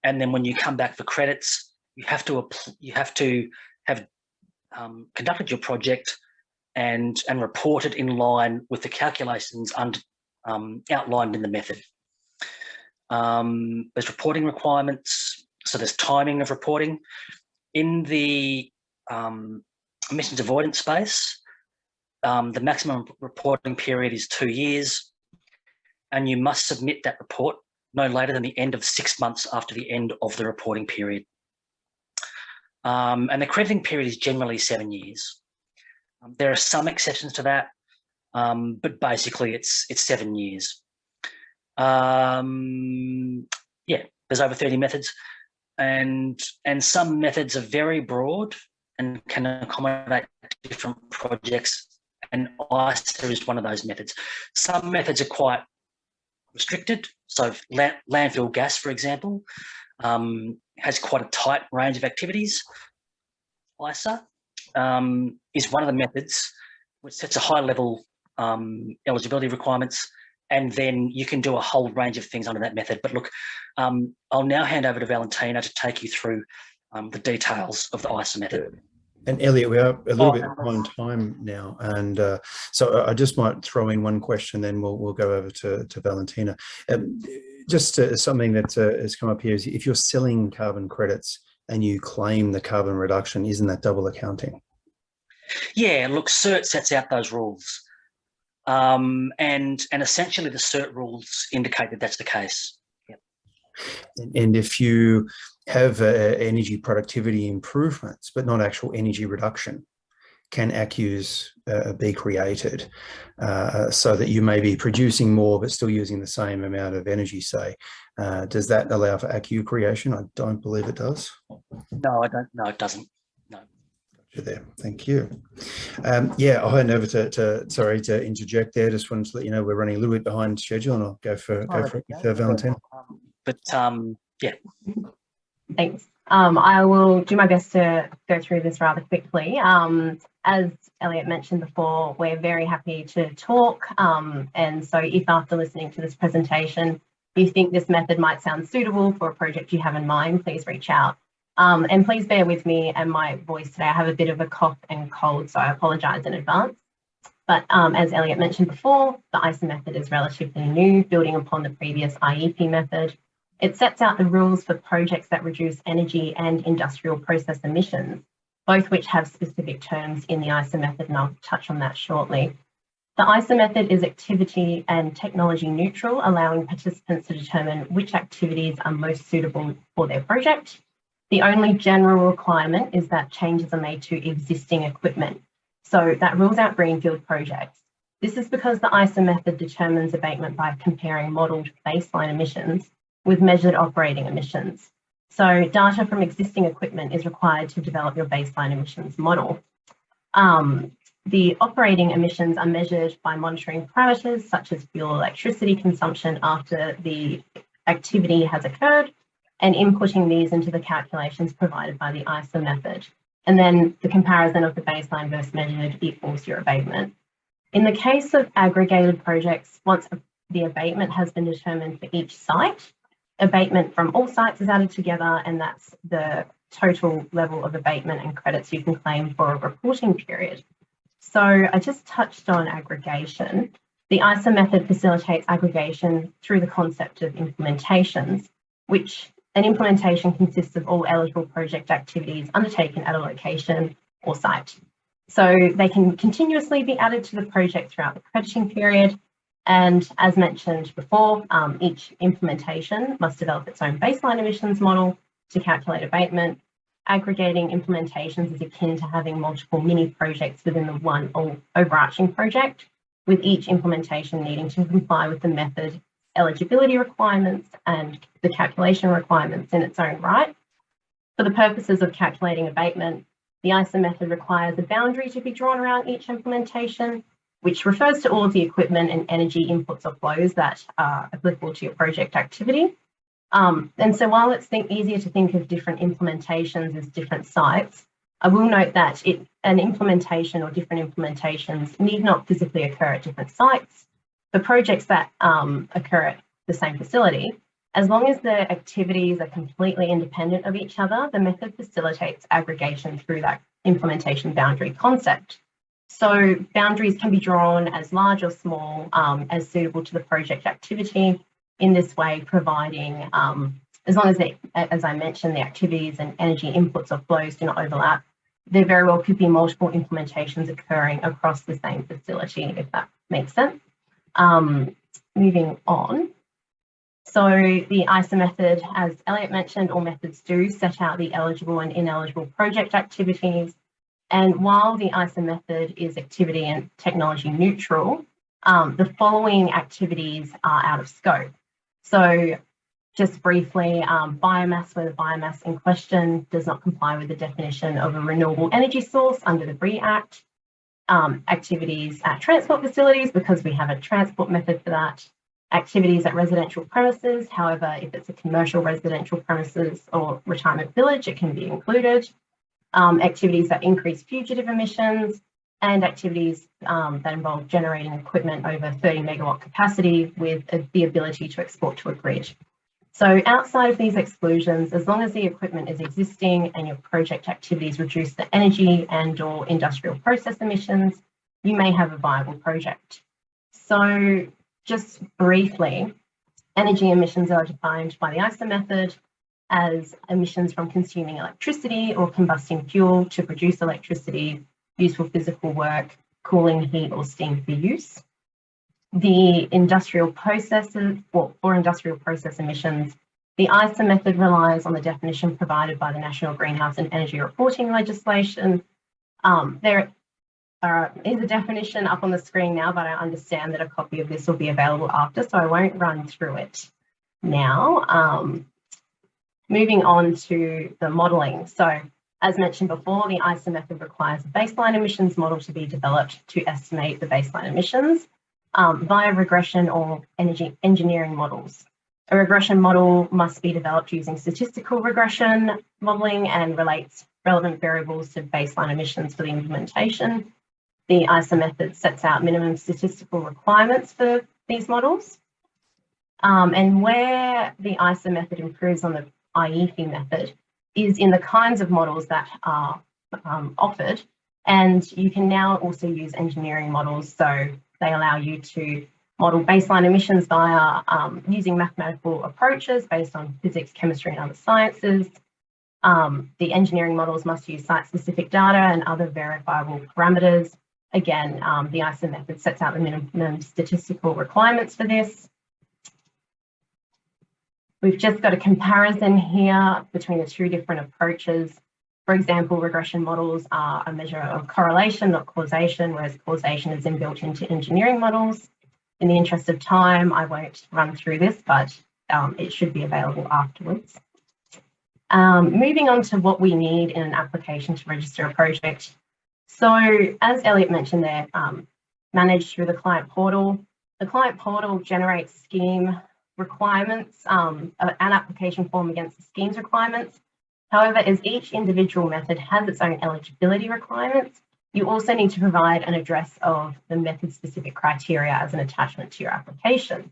and then when you come back for credits, you have to have conducted your project and reported in line with the calculations outlined in the method. There's reporting requirements, so there's timing of reporting. In the emissions avoidance space, the maximum reporting period is 2 years, and you must submit that report no later than the end of 6 months after the end of the reporting period. And the crediting period is generally 7 years. There are some exceptions to that, but basically it's 7 years. Yeah, there's over 30 methods, and some methods are very broad and can accommodate different projects, and ICER is one of those methods. Some methods are quite restricted. So landfill gas, for example, has quite a tight range of activities. ICER is one of the methods which sets a high level eligibility requirements, and then you can do a whole range of things under that method. But look, I'll now hand over to Valentina to take you through the details of the ICER method. And Elliott, we are a little bit behind time now, and so I just might throw in one question, then we'll go over to Valentina. Just something that has come up here is, if you're selling carbon credits and you claim the carbon reduction, isn't that double accounting? Yeah, look, CERT sets out those rules, and essentially the CERT rules indicate that that's the case. Yep. And if you have energy productivity improvements, but not actual energy reduction, can ACCUs be created so that you may be producing more but still using the same amount of energy, say? Does that allow for ACCU creation? I don't believe it does. No, I don't. No, it doesn't. No. Gotcha there. Thank you. Yeah, I'll hand over sorry to interject there. Just wanted to let you know we're running a little bit behind schedule, and I'll go for it with Valentina. Yeah. Thanks. I will do my best to go through this rather quickly. As Elliott mentioned before, we're very happy to talk. And so if after listening to this presentation, you think this method might sound suitable for a project you have in mind, please reach out. And please bear with me and my voice today. I have a bit of a cough and cold, so I apologise in advance. But as Elliott mentioned before, the ICER method is relatively new, building upon the previous IEP method. It sets out the rules for projects that reduce energy and industrial process emissions, both which have specific terms in the ICER method, and I'll touch on that shortly. The ICER method is activity and technology neutral, allowing participants to determine which activities are most suitable for their project. The only general requirement is that changes are made to existing equipment. So that rules out greenfield projects. This is because the ICER method determines abatement by comparing modelled baseline emissions with measured operating emissions. So data from existing equipment is required to develop your baseline emissions model. The operating emissions are measured by monitoring parameters such as fuel electricity consumption after the activity has occurred, and inputting these into the calculations provided by the ICER method. And then the comparison of the baseline versus measured equals your abatement. In the case of aggregated projects, once the abatement has been determined for each site, abatement from all sites is added together, and that's the total level of abatement and credits you can claim for a reporting period. So I just touched on aggregation. The ICER method facilitates aggregation through the concept of implementations, which an implementation consists of all eligible project activities undertaken at a location or site. So they can continuously be added to the project throughout the crediting period. And as mentioned before, each implementation must develop its own baseline emissions model to calculate abatement. Aggregating implementations is akin to having multiple mini projects within the one overarching project, with each implementation needing to comply with the method eligibility requirements and the calculation requirements in its own right. For the purposes of calculating abatement, the ICER method requires a boundary to be drawn around each implementation, which refers to all of the equipment and energy inputs or flows that are applicable to your project activity. And so while it's easier to think of different implementations as different sites, I will note that an implementation or different implementations need not physically occur at different sites. For projects that occur at the same facility, As long as the activities are completely independent of each other, the method facilitates aggregation through that implementation boundary concept. So boundaries can be drawn as large or small as suitable to the project activity. In this way, providing, as long as as I mentioned, the activities and energy inputs or flows do not overlap, there very well could be multiple implementations occurring across the same facility, if that makes sense. Moving on. So the ICER method, as Elliott mentioned, all methods do set out the eligible and ineligible project activities. And while the ICER method is activity and technology neutral, the following activities are out of scope. So just briefly, biomass, where the biomass in question does not comply with the definition of a renewable energy source under the BRE Act. Activities at transport facilities, because we have a transport method for that. Activities at residential premises, however, if it's a commercial residential premises or retirement village, it can be included. Activities that increase fugitive emissions, and activities that involve generating equipment over 30 megawatt capacity with the ability to export to a grid. So outside of these exclusions, as long as the equipment is existing and your project activities reduce the energy and/or industrial process emissions, you may have a viable project. So just briefly, energy emissions are defined by the ICER method as emissions from consuming electricity or combusting fuel to produce electricity, used for physical work, cooling, heat, or steam for use. The industrial processes, well, for industrial process emissions, the ICER method relies on the definition provided by the National Greenhouse and Energy Reporting legislation. There is a definition up on the screen now, but I understand that a copy of this will be available after, so I won't run through it now. Moving on to the modelling. So as mentioned before, the ICER method requires a baseline emissions model to be developed to estimate the baseline emissions via regression or energy engineering models. A regression model must be developed using statistical regression modelling and relates relevant variables to baseline emissions for the implementation. The ICER method sets out minimum statistical requirements for these models. And where the ICER method improves on the IEP method is in the kinds of models that are offered. And you can now also use engineering models. So they allow you to model baseline emissions via using mathematical approaches based on physics, chemistry, and other sciences. The engineering models must use site-specific data and other verifiable parameters. Again, the ICER method sets out the minimum statistical requirements for this. We've just got a comparison here between the two different approaches. For example, regression models are a measure of correlation, not causation, whereas causation is inbuilt into engineering models. In the interest of time, I won't run through this, but it should be available afterwards. Moving on to what we need in an application to register a project. So as Elliott mentioned, they're managed through the client portal. The client portal generates scheme requirements, an application form against the scheme's requirements. However, as each individual method has its own eligibility requirements, you also need to provide an address of the method-specific criteria as an attachment to your application.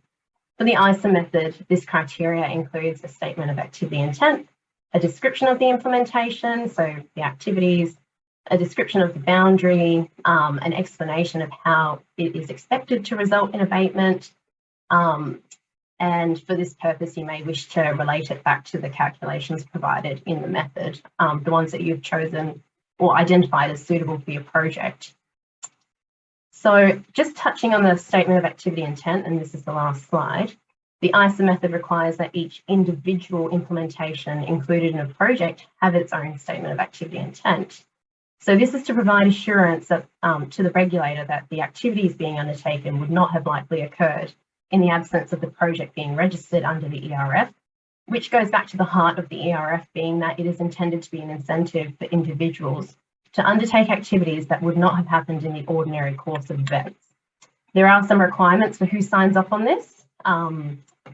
For the ICER method, this criteria includes a statement of activity intent, a description of the implementation, so the activities, a description of the boundary, an explanation of how it is expected to result in abatement. And for this purpose, you may wish to relate it back to the calculations provided in the method, the ones that you've chosen or identified as suitable for your project. So just touching on the statement of activity intent, and this is the last slide, the ICER method requires that each individual implementation included in a project have its own statement of activity intent. So this is to provide assurance that, to the regulator that the activities being undertaken would not have likely occurred in the absence of the project being registered under the ERF, which goes back to the heart of the ERF being that it is intended to be an incentive for individuals to undertake activities that would not have happened in the ordinary course of events. There are some requirements for who signs off on this,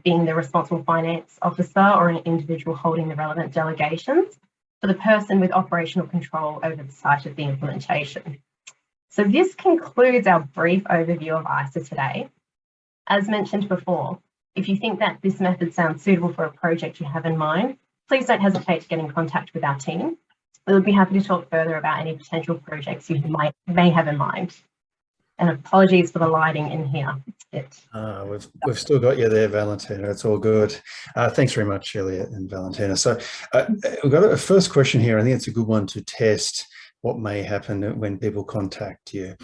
being the responsible finance officer or an individual holding the relevant delegations for the person with operational control over the site of the implementation. So this concludes our brief overview of ICER today. As mentioned before, If you think that this method sounds suitable for a project you have in mind, please don't hesitate to get in contact with our team. We would be happy to talk further about any potential projects you may have in mind. And apologies for the lighting in here. We've still got you there, Valentina. It's all good. Thanks very much, Elliott and Valentina. So we've got a first question here. I think it's a good one to test what may happen when people contact you.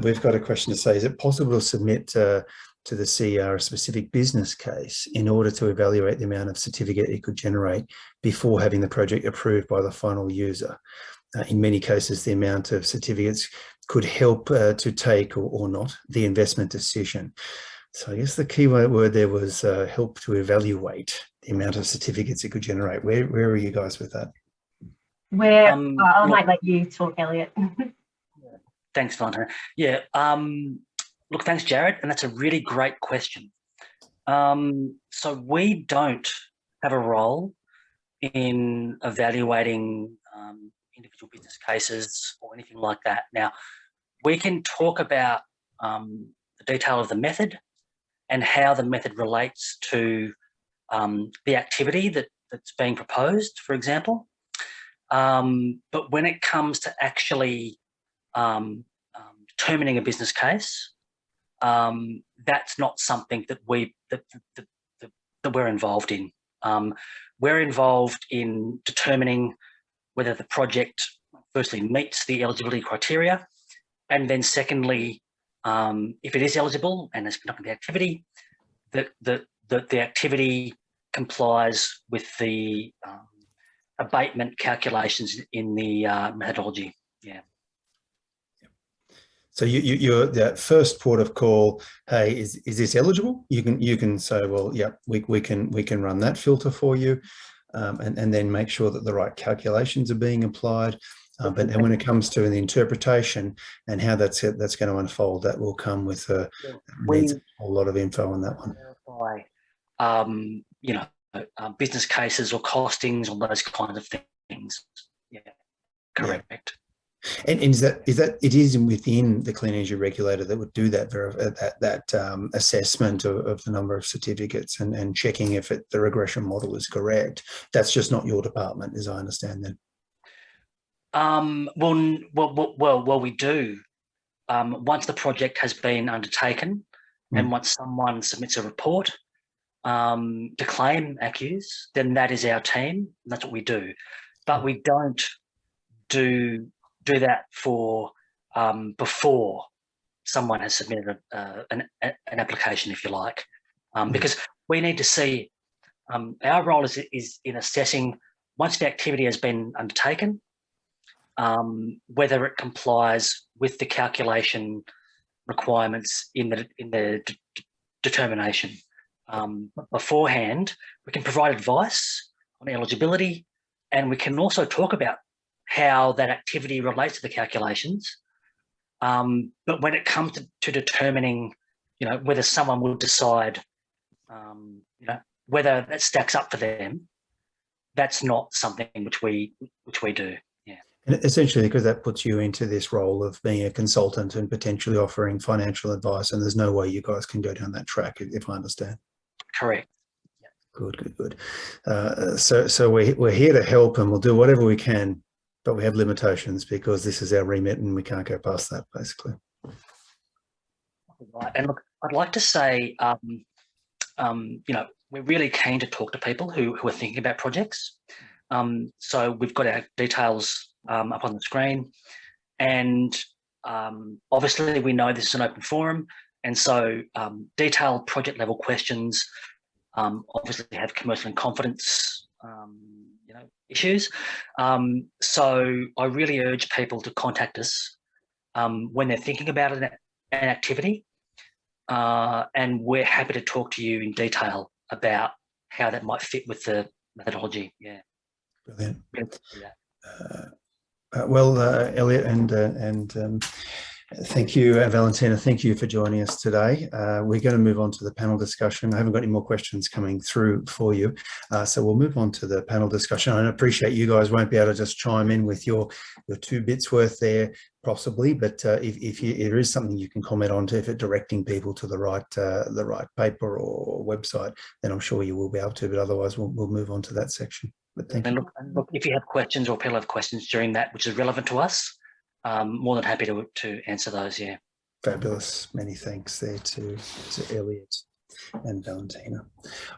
We've got a question to say, is it possible to submit to the CER a specific business case in order to evaluate the amount of certificate it could generate before having the project approved by the final user? In many cases, the amount of certificates could help to take or not the investment decision. So I guess the key word there was help to evaluate the amount of certificates it could generate. Where are you guys with that? I might let you talk, Elliott. Thanks, Valentina. Yeah, look, thanks, Jared, and that's a really great question. So we don't have a role in evaluating individual business cases or anything like that. Now, we can talk about the detail of the method and how the method relates to the activity that's being proposed, for example. But when it comes to actually determining a business case, that's not something that we're involved in. We're involved in determining whether the project firstly meets the eligibility criteria, and then secondly, if it is eligible and is conducting the activity, that the activity complies with the abatement calculations in the methodology. Yeah. So you're that first port of call. Hey, is this eligible? You can say, well, yeah, we can run that filter for you, and then make sure that the right calculations are being applied. But then when it comes to the interpretation and how that's going to unfold, that will come with a whole lot of info on that one. Business cases or costings or those kinds of things. Yeah, correct. Yeah. And is that it is within the Clean Energy Regulator that would do that assessment of the number of certificates and checking if the regression model is correct? That's just not your department, as I understand then. Well, we do. Once the project has been undertaken, and once someone submits a report to claim accuse, then that is our team. And that's what we do. But we don't do that for before someone has submitted an application, if you like, because we need to see. Our role is in assessing once the activity has been undertaken, whether it complies with the calculation requirements in the determination. Beforehand, we can provide advice on eligibility, and we can also talk about how that activity relates to the calculations. But when it comes to determining, whether someone will decide, whether that stacks up for them, that's not something which we do. Yeah. And essentially, because that puts you into this role of being a consultant and potentially offering financial advice, and there's no way you guys can go down that track, if I understand. Correct. Good. So we're here to help, and we'll do whatever we can, but we have limitations because this is our remit and we can't go past that, basically. Right. And look, I'd like to say, we're really keen to talk to people who are thinking about projects. So we've got our details up on the screen, and obviously we know this is an open forum, and so detailed project level questions obviously have commercial and confidence issues. So I really urge people to contact us when they're thinking about an activity, and we're happy to talk to you in detail about how that might fit with the methodology. Yeah. Brilliant. Well, Elliott and Thank you, Valentina. Thank you for joining us today. We're going to move on to the panel discussion. I haven't got any more questions coming through for you. So we'll move on to the panel discussion. I appreciate you guys won't be able to just chime in with your 2 bits worth there, possibly, but if there is something you can comment on, if it's directing people to the right paper or website, then I'm sure you will be able to, but otherwise we'll move on to that section. But thank you. Look, if you have questions or people have questions during that, which is relevant to us, more than happy to answer those. Yeah. Fabulous. Many thanks there to Elliott and Valentina.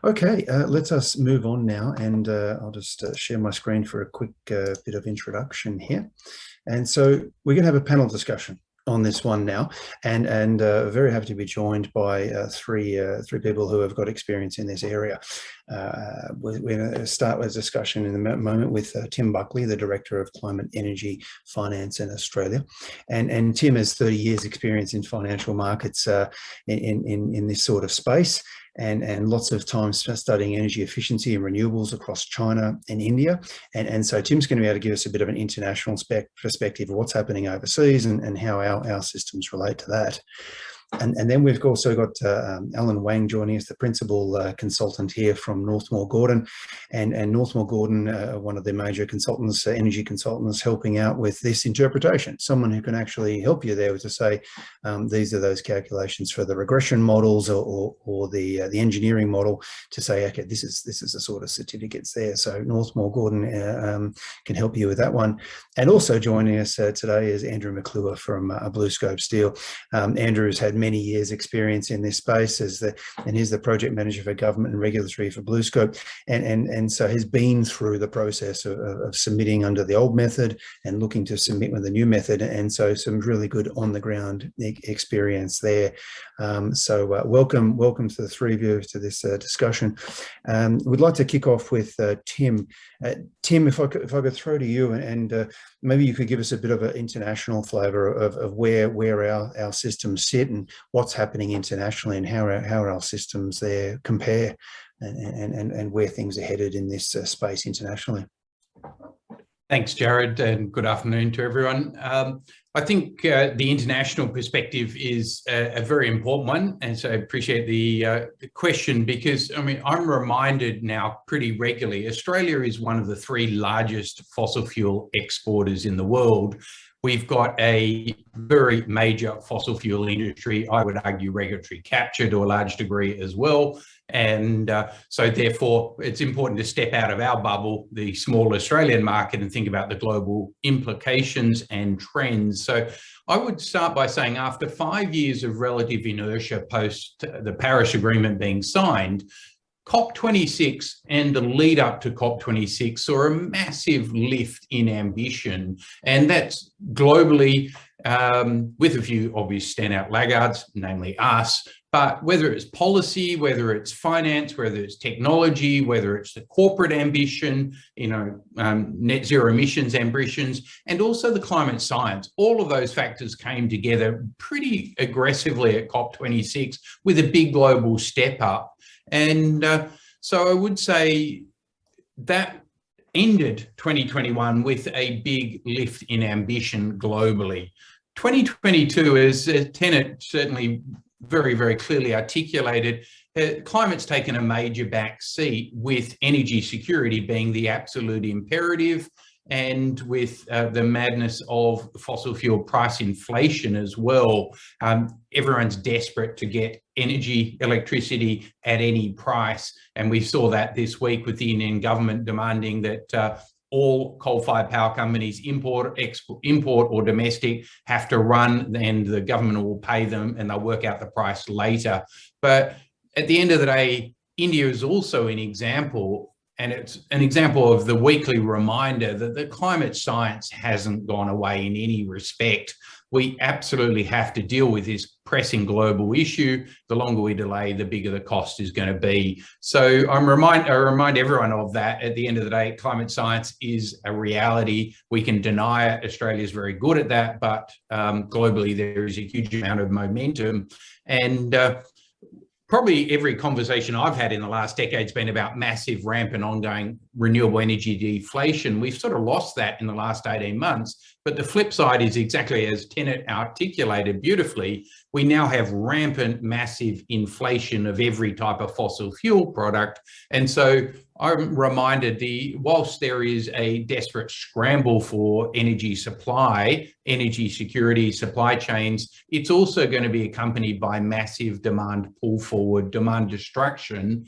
Okay, let us move on now, and I'll just share my screen for a quick bit of introduction here. And so we're going to have a panel discussion on this one now, and very happy to be joined by three people who have got experience in this area. We're going to start with a discussion in a moment with Tim Buckley, the Director of Climate Energy Finance in Australia. And Tim has 30 years experience in financial markets in this sort of space, and lots of time studying energy efficiency and renewables across China and India. And so Tim's going to be able to give us a bit of an international perspective of what's happening overseas and how our systems relate to that. And then we've also got Alan Wang joining us, the principal consultant here from Northmore Gordon, and Northmore Gordon, one of the major consultants, energy consultants, helping out with this interpretation. Someone who can actually help you there to say these are those calculations for the regression models or the engineering model to say, okay, this is the sort of certificates there. So Northmore Gordon can help you with that one. And also joining us today is Andrew McClure from BlueScope Steel. Andrew's had many years experience in this space and he's the project manager for government and regulatory for BlueScope, and so he's been through the process of submitting under the old method and looking to submit with the new method, and so some really good on the ground experience there. So welcome to the three of you to this discussion. We'd like to kick off with Tim. Tim, if I could throw to you, and maybe you could give us a bit of an international flavour of where our systems sit and what's happening internationally, and how our systems there compare, and where things are headed in this space internationally. Thanks, Jared, and good afternoon to everyone. I think the international perspective is a very important one, and so I appreciate the question, because I mean, I'm reminded now pretty regularly, Australia is one of the 3 largest fossil fuel exporters in the world. We've got a very major fossil fuel industry, I would argue regulatory capture to a large degree as well. And so therefore, it's important to step out of our bubble, the small Australian market, and think about the global implications and trends. So I would start by saying, after 5 years of relative inertia post the Paris Agreement being signed, COP26 and the lead up to COP26 saw a massive lift in ambition, and that's globally, with a few obvious standout laggards, namely us. But whether it's policy, whether it's finance, whether it's technology, whether it's the corporate ambition, net zero emissions ambitions, and also the climate science, all of those factors came together pretty aggressively at COP26 with a big global step up. And so I would say that ended 2021 with a big lift in ambition globally. 2022, as Tennant certainly very, very clearly articulated, climate's taken a major back seat, with energy security being the absolute imperative, and with the madness of fossil fuel price inflation as well. Everyone's desperate to get energy, electricity at any price. And we saw that this week with the Indian government demanding that all coal-fired power companies, import or domestic, have to run, and the government will pay them and they'll work out the price later. But at the end of the day, India is also an example, and it's an example of the weekly reminder that the climate science hasn't gone away in any respect. We absolutely have to deal with this pressing global issue. The longer we delay, the bigger the cost is going to be. So I remind everyone of that. At the end of the day, climate science is a reality. We can deny it. Australia is very good at that, but globally there is a huge amount of momentum. And probably every conversation I've had in the last decade has been about massive rampant ongoing renewable energy deflation. We've sort of lost that in the last 18 months, But the flip side is exactly as Tennant articulated beautifully, we now have rampant, massive inflation of every type of fossil fuel product. And so I'm reminded whilst there is a desperate scramble for energy supply, energy security, supply chains, it's also going to be accompanied by massive demand pull forward, demand destruction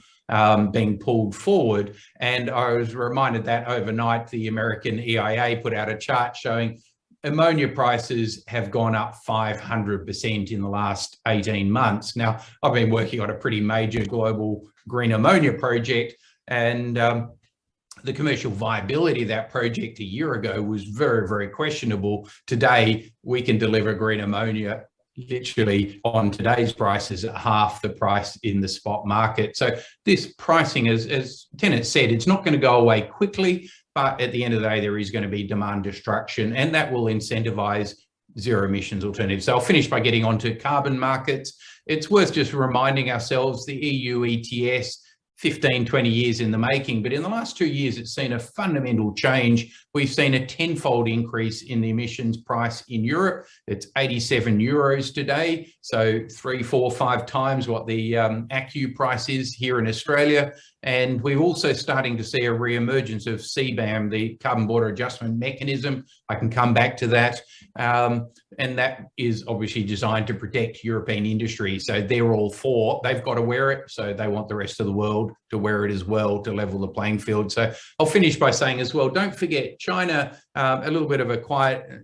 being pulled forward. And I was reminded that overnight, the American EIA put out a chart showing ammonia prices have gone up 500% in the last 18 months. Now, I've been working on a pretty major global green ammonia project, and the commercial viability of that project a year ago was very, very questionable. Today, we can deliver green ammonia literally on today's prices at half the price in the spot market. So this pricing, as Tennant said, it's not going to go away quickly, but at the end of the day, there is going to be demand destruction, and that will incentivize zero emissions alternatives. So I'll finish by getting onto carbon markets. It's worth just reminding ourselves the EU ETS, 15, 20 years in the making, but in the last 2 years, it's seen a fundamental change. We've seen a 10-fold increase in the emissions price in Europe. It's 87 euros today, so 3, 4, 5 times what the ACU price is here in Australia. And we're also starting to see a re-emergence of CBAM, the Carbon Border Adjustment Mechanism. I can come back to that. And that is obviously designed to protect European industry. So they're all for, they've got to wear it. So they want the rest of the world to wear it as well to level the playing field. So I'll finish by saying as well, don't forget China, a little bit of a quiet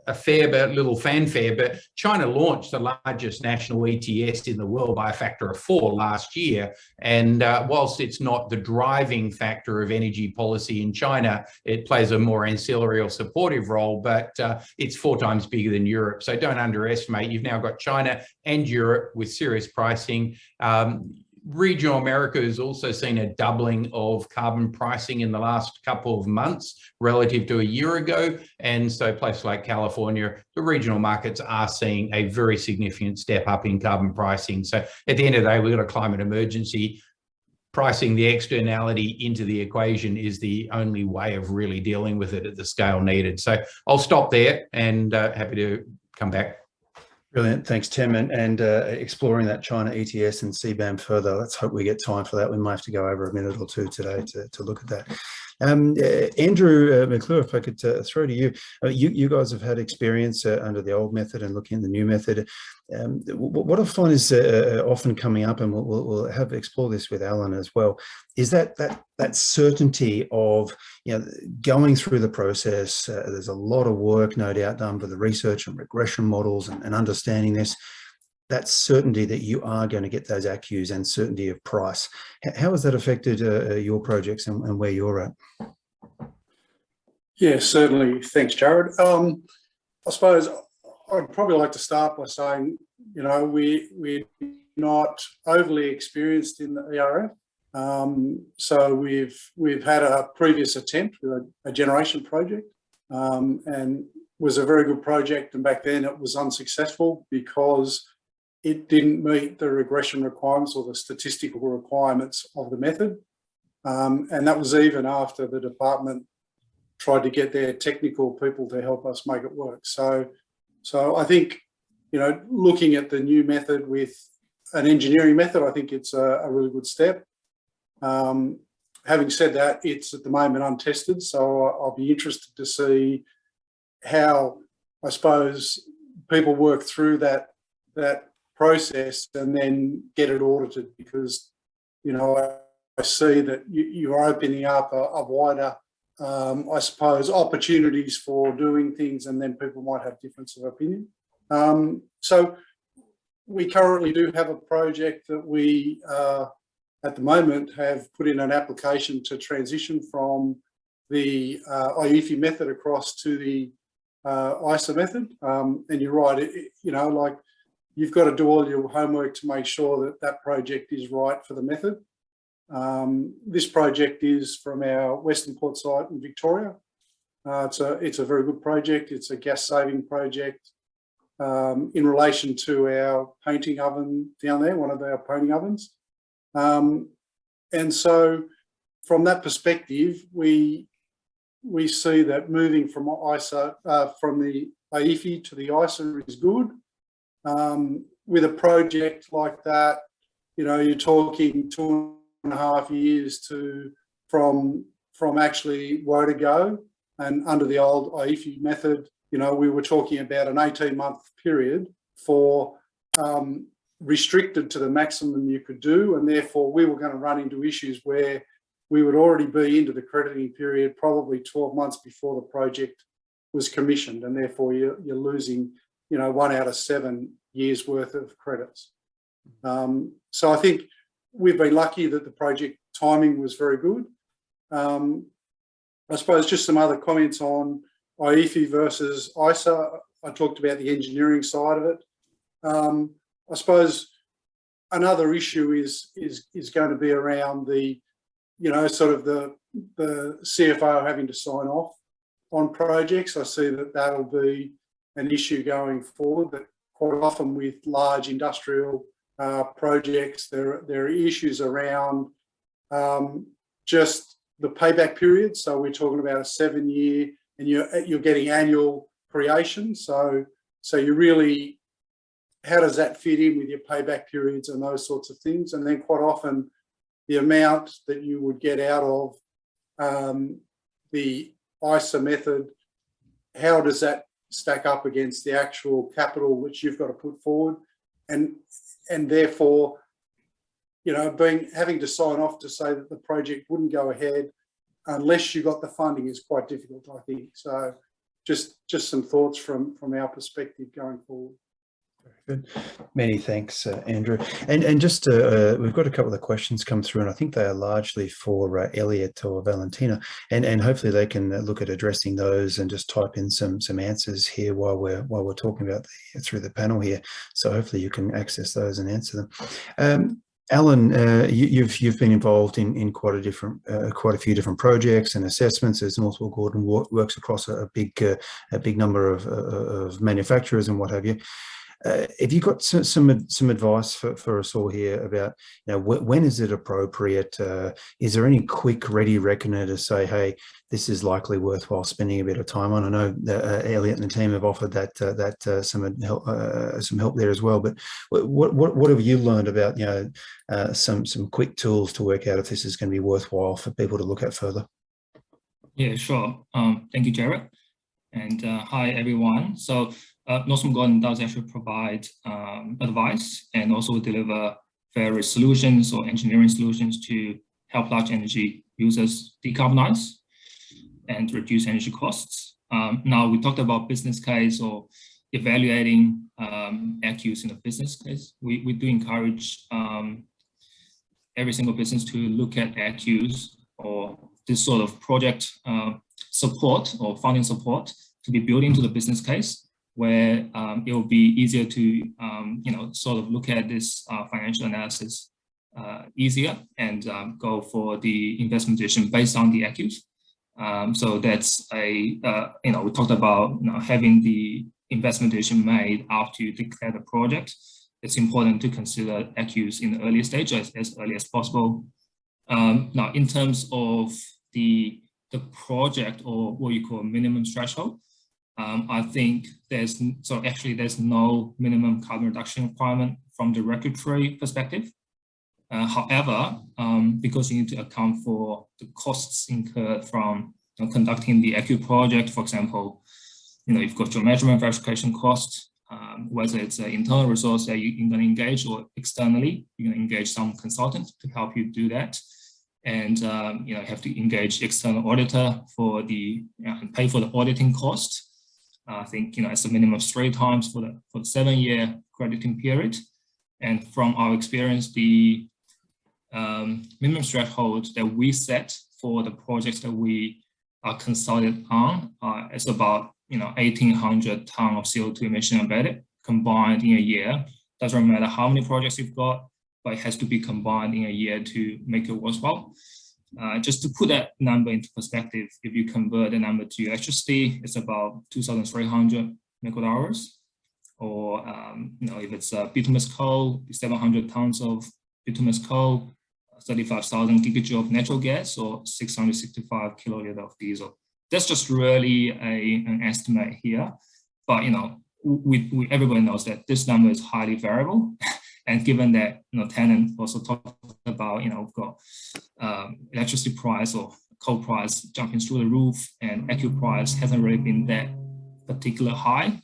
affair, but a little fanfare, but China launched the largest national ETS in the world by a factor of 4 last year. And whilst it's not the driving factor of energy policy in China, it plays a more ancillary or supportive role, but it's 4 times bigger than Europe. So don't underestimate. You've now got China and Europe with serious pricing. Regional America has also seen a doubling of carbon pricing in the last couple of months relative to a year ago. And so places like California, the regional markets are seeing a very significant step up in carbon pricing. So at the end of the day, we've got a climate emergency. Pricing the externality into the equation is the only way of really dealing with it at the scale needed. So I'll stop there and happy to come back. Brilliant. Thanks, Tim. And exploring that China ETS and CBAM further, let's hope we get time for that. We might have to go over a minute or two today to look at that. Andrew McClure, if I could throw to you. You guys have had experience under the old method and looking at the new method. What I find is often coming up, and we'll have explore this with Alan as well, is that certainty of going through the process. There's a lot of work, no doubt, done for the research and regression models and understanding this. That certainty that you are going to get those ACUs and certainty of price. How has that affected your projects and where you're at? Yeah, certainly. Thanks, Jared. I suppose I'd probably like to start by saying, we're not overly experienced in the ERF. So we've had a previous attempt with a generation project, and was a very good project. And back then it was unsuccessful because it didn't meet the regression requirements or the statistical requirements of the method. And that was even after the department tried to get their technical people to help us make it work. So I think, looking at the new method with an engineering method, I think it's a really good step. Having said that, it's at the moment untested. So I'll be interested to see how, I suppose, people work through that process and then get it audited, because I see that you're opening up a wider I suppose opportunities for doing things, and then people might have difference of opinion. So we currently do have a project that we at the moment have put in an application to transition from the A2EP method across to the ICER method. And you're right, like, you've got to do all your homework to make sure that that project is right for the method. This project is from our Western Port site in Victoria. It's a very good project. It's a gas saving project in relation to our painting oven down there, one of our painting ovens. And so from that perspective, we we see that moving from ICER, from the AEFI to the ICER is good. With a project like that, you know, you're talking 2.5 years from actually where to go. And under the old AEFI method, you know, we were talking about an 18-month period for restricted to the maximum you could do, and therefore we were going to run into issues where we would already be into the crediting period probably 12 months before the project was commissioned, and therefore you're losing, you know, 1 out of 7 years worth of credits. So I think we've been lucky that the project timing was very good. I suppose just some other comments on AEFI versus ICER. I talked about the engineering side of it. I suppose another issue is going to be around the, you know, sort of the CFO having to sign off on projects. I see that that'll be an issue going forward, that quite often with large industrial projects, there are issues around just the payback period. So we're talking about a 7-year, and you're getting annual creation. So you really, how does that fit in with your payback periods and those sorts of things? And then quite often the amount that you would get out of the ICER method, how does that stack up against the actual capital which you've got to put forward? And therefore, you know, having to sign off to say that the project wouldn't go ahead unless you got the funding is quite difficult, I think. So just some thoughts from our perspective going forward. Very good. Many thanks, Andrew. And just we've got a couple of questions come through, and I think they are largely for Elliott or Valentina, and hopefully they can look at addressing those and just type in some answers here while we're talking about through the panel here. So hopefully you can access those and answer them. Alan, you've been involved in quite a few different projects and assessments as Northmore Gordon works across a big number of manufacturers and what have you. Have you got some advice for us all here about, you know, when is it appropriate? Is there any quick ready reckoner to say, hey, this is likely worthwhile spending a bit of time on? I know Elliott and the team have offered that some help there as well. But what have you learned about, you know, some quick tools to work out if this is going to be worthwhile for people to look at further? Yeah, sure. Thank you, Jared. And hi, everyone. So Northmore Gordon does actually provide advice and also deliver various solutions or engineering solutions to help large energy users decarbonize and reduce energy costs. Now, we talked about business case or evaluating ACCUs in a business case. We do encourage every single business to look at ACCUs or this sort of project support or funding support to be built into the business case, where it will be easier to, you know, sort of look at this financial analysis easier and go for the investment decision based on the ACCUs. So that's you know, we talked about, you know, having the investment decision made after you declare the project. It's important to consider ACCUs in the early stage as early as possible. Now, in terms of the project or what you call minimum threshold, I think there's no minimum carbon reduction requirement from the regulatory perspective. However, because you need to account for the costs incurred from, you know, conducting the ACCU project, for example, you know, you've got your measurement verification costs, whether it's an internal resource that you're going to engage or externally, you're going to engage some consultant to help you do that. And, you know, you have to engage external auditor for and pay for the auditing cost. I think, you know, it's a minimum of 3 times for the 7-year crediting period. And from our experience, the minimum threshold that we set for the projects that we are consulted on is about, you know, 1,800 tons of CO2 emission embedded combined in a year. Doesn't matter how many projects you've got, but it has to be combined in a year to make it worthwhile. Just to put that number into perspective, if you convert the number to electricity, it's about 2,300 megawatt hours. Or, you know, if it's bituminous coal, 700 tons of bituminous coal, 35,000 gigajoule of natural gas, or 665 kiloliter of diesel. that's just really an estimate here. But everybody knows that this number is highly variable. And given that Tennant also talked about we've got electricity price or coal price jumping through the roof, and ACCU price hasn't really been that particular high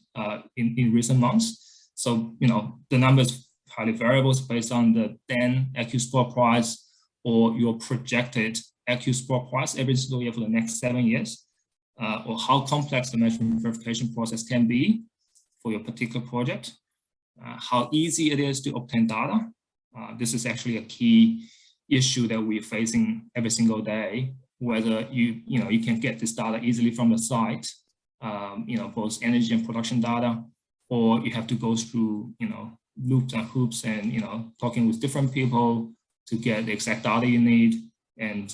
in recent months. So the numbers highly variable based on the then ACCU spot price or your projected ACCU spot price every single year for the next 7 years, or how complex the measurement verification process can be for your particular project. How easy it is to obtain data. This is actually a key issue that we're facing every single day, whether you can get this data easily from the site, both energy and production data, or you have to go through, loops and hoops and, talking with different people to get the exact data you need. And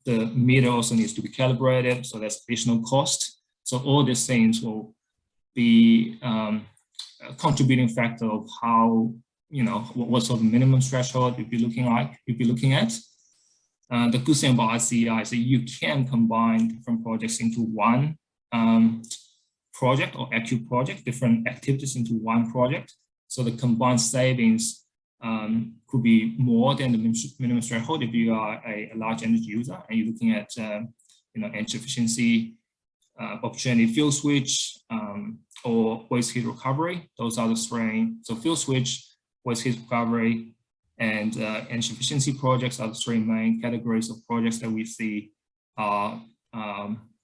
the meter also needs to be calibrated, so that's additional cost. So all these things will be a contributing factor of how, what sort of minimum threshold you'd be looking at. The good thing about ICER is that you can combine different projects into one project or ACCU project, different activities into one project. So the combined savings could be more than the minimum threshold if you are a large energy user and you're looking at energy efficiency, opportunity fuel switch, or waste heat recovery. Those are the three. So fuel switch, waste heat recovery, and energy efficiency projects are the three main categories of projects that we see are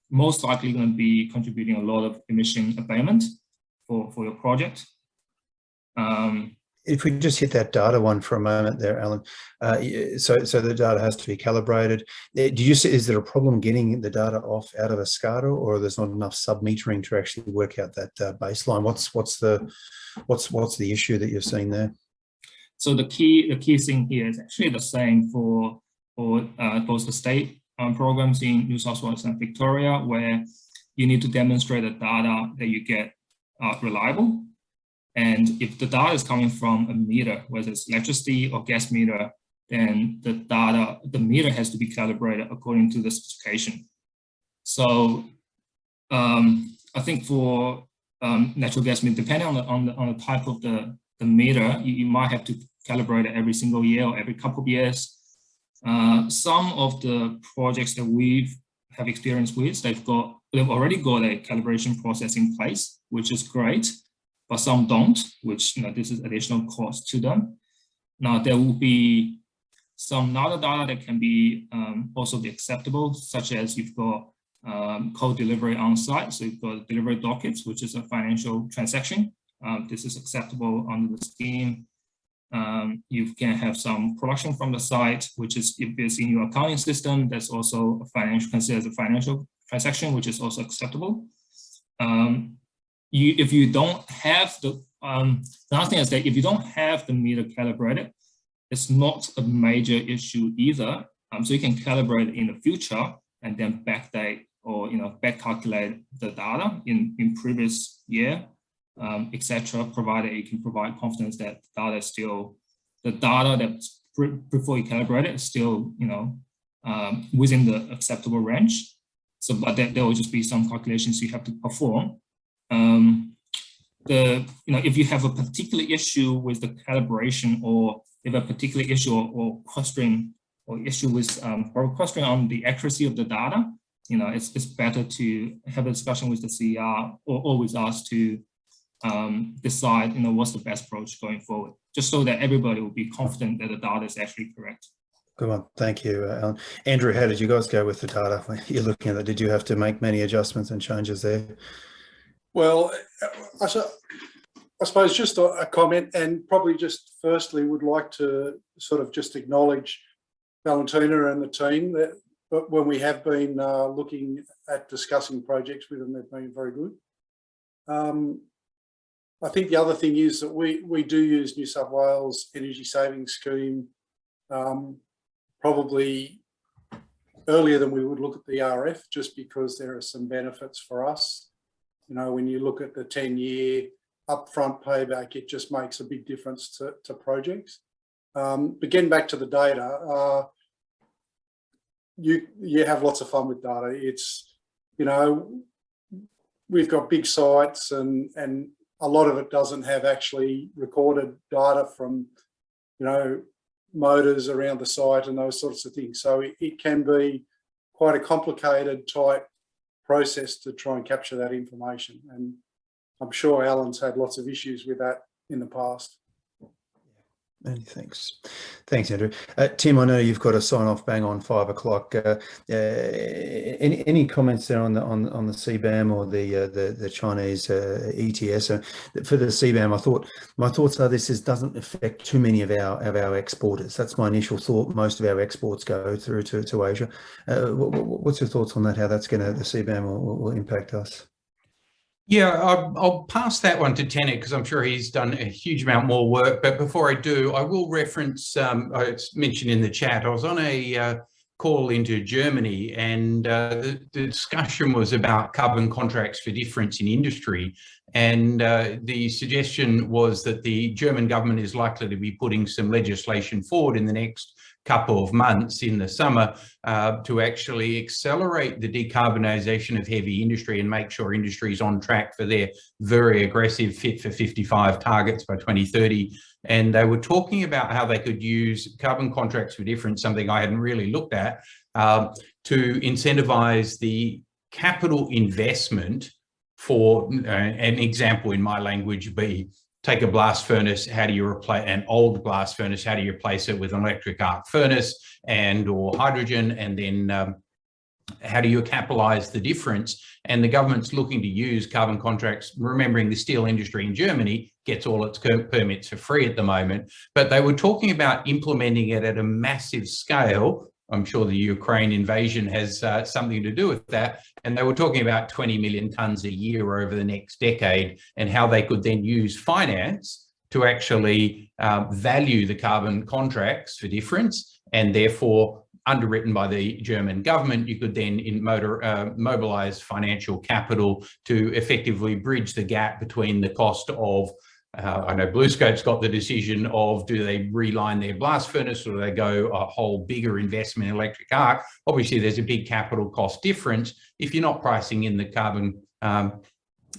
most likely going to be contributing a lot of emission abatement for your project. If we just hit that data one for a moment there, Alan. So the data has to be calibrated. Do you see, is there a problem getting the data out of a SCADA, or there's not enough sub-metering to actually work out that baseline? What's the issue that you're seeing there? So the key thing here is actually the same for both the state programs in New South Wales and Victoria, where you need to demonstrate the data that you get reliable. And if the data is coming from a meter, whether it's electricity or gas meter, then the meter has to be calibrated according to the specification. So I think for natural gas meter, depending on the type of the meter, you might have to calibrate it every single year or every couple of years. Some of the projects that we have experience with, they've already got a calibration process in place, which is great. But some don't, which this is additional cost to them. Now there will be some other data that can be also be acceptable, such as you've got coal delivery on site. So you've got delivery dockets, which is a financial transaction. This is acceptable under the scheme. You can have some production from the site, which is, if it's in your accounting system, that's also considered a financial transaction, which is also acceptable. If you don't have the other thing is that if you don't have the meter calibrated, it's not a major issue either. So you can calibrate it in the future and then backdate or back calculate the data in previous year, etc. Provided you can provide confidence that the data that's before you calibrate it is still within the acceptable range. So, but there will just be some calculations you have to perform. If you have a particular issue with the calibration, or if a particular issue or questioning or issue with or questioning on the accuracy of the data, it's better to have a discussion with the CER or with us to decide what's the best approach going forward, just so that everybody will be confident that the data is actually correct. Good one. Thank you, Alan. Andrew, how did you guys go with the data? You're looking at it. Did you have to make many adjustments and changes there? Well, I suppose just a comment, and probably just firstly would like to sort of just acknowledge Valentina and the team that when we have been looking at discussing projects with them, they've been very good. I think the other thing is that we do use New South Wales Energy Savings Scheme probably earlier than we would look at the RF, just because there are some benefits for us. When you look at the 10-year upfront payback, it just makes a big difference to projects. But getting back to the data, you have lots of fun with data. you know, we've got big sites and a lot of it doesn't have actually recorded data from, you know, motors around the site and those sorts of things. So it can be quite a complicated type process to try and capture that information. And I'm sure Alan's had lots of issues with that in the past. Many thanks. Thanks, Andrew. Tim, I know you've got to sign off bang on 5 o'clock. Any comments there on the CBAM or the Chinese ETS? For the CBAM, my thoughts are this doesn't affect too many of our exporters. That's my initial thought. Most of our exports go through to Asia. What's your thoughts on that? How that's going to, the CBAM will impact us? Yeah, I'll pass that one to Tennant because I'm sure he's done a huge amount more work. But before I do, I will reference, it's mentioned in the chat, I was on a call into Germany and the discussion was about carbon contracts for difference in industry. And the suggestion was that the German government is likely to be putting some legislation forward in the next couple of months in the summer to actually accelerate the decarbonisation of heavy industry and make sure industry is on track for their very aggressive Fit for 55 targets by 2030. And they were talking about how they could use carbon contracts for difference, something I hadn't really looked at, to incentivise the capital investment for, an example in my language would be, take a blast furnace, how do you replace an old blast furnace, how do you replace it with an electric arc furnace or hydrogen, and then how do you capitalise the difference? And the government's looking to use carbon contracts, remembering the steel industry in Germany gets all its permits for free at the moment, but they were talking about implementing it at a massive scale. I'm sure the Ukraine invasion has something to do with that. And they were talking about 20 million tonnes a year over the next decade and how they could then use finance to actually value the carbon contracts for difference, and therefore underwritten by the German government, you could then mobilise financial capital to effectively bridge the gap between the cost of I know BlueScope's got the decision of, do they reline their blast furnace or do they go a whole bigger investment in electric arc? Obviously, there's a big capital cost difference. If you're not pricing in the carbon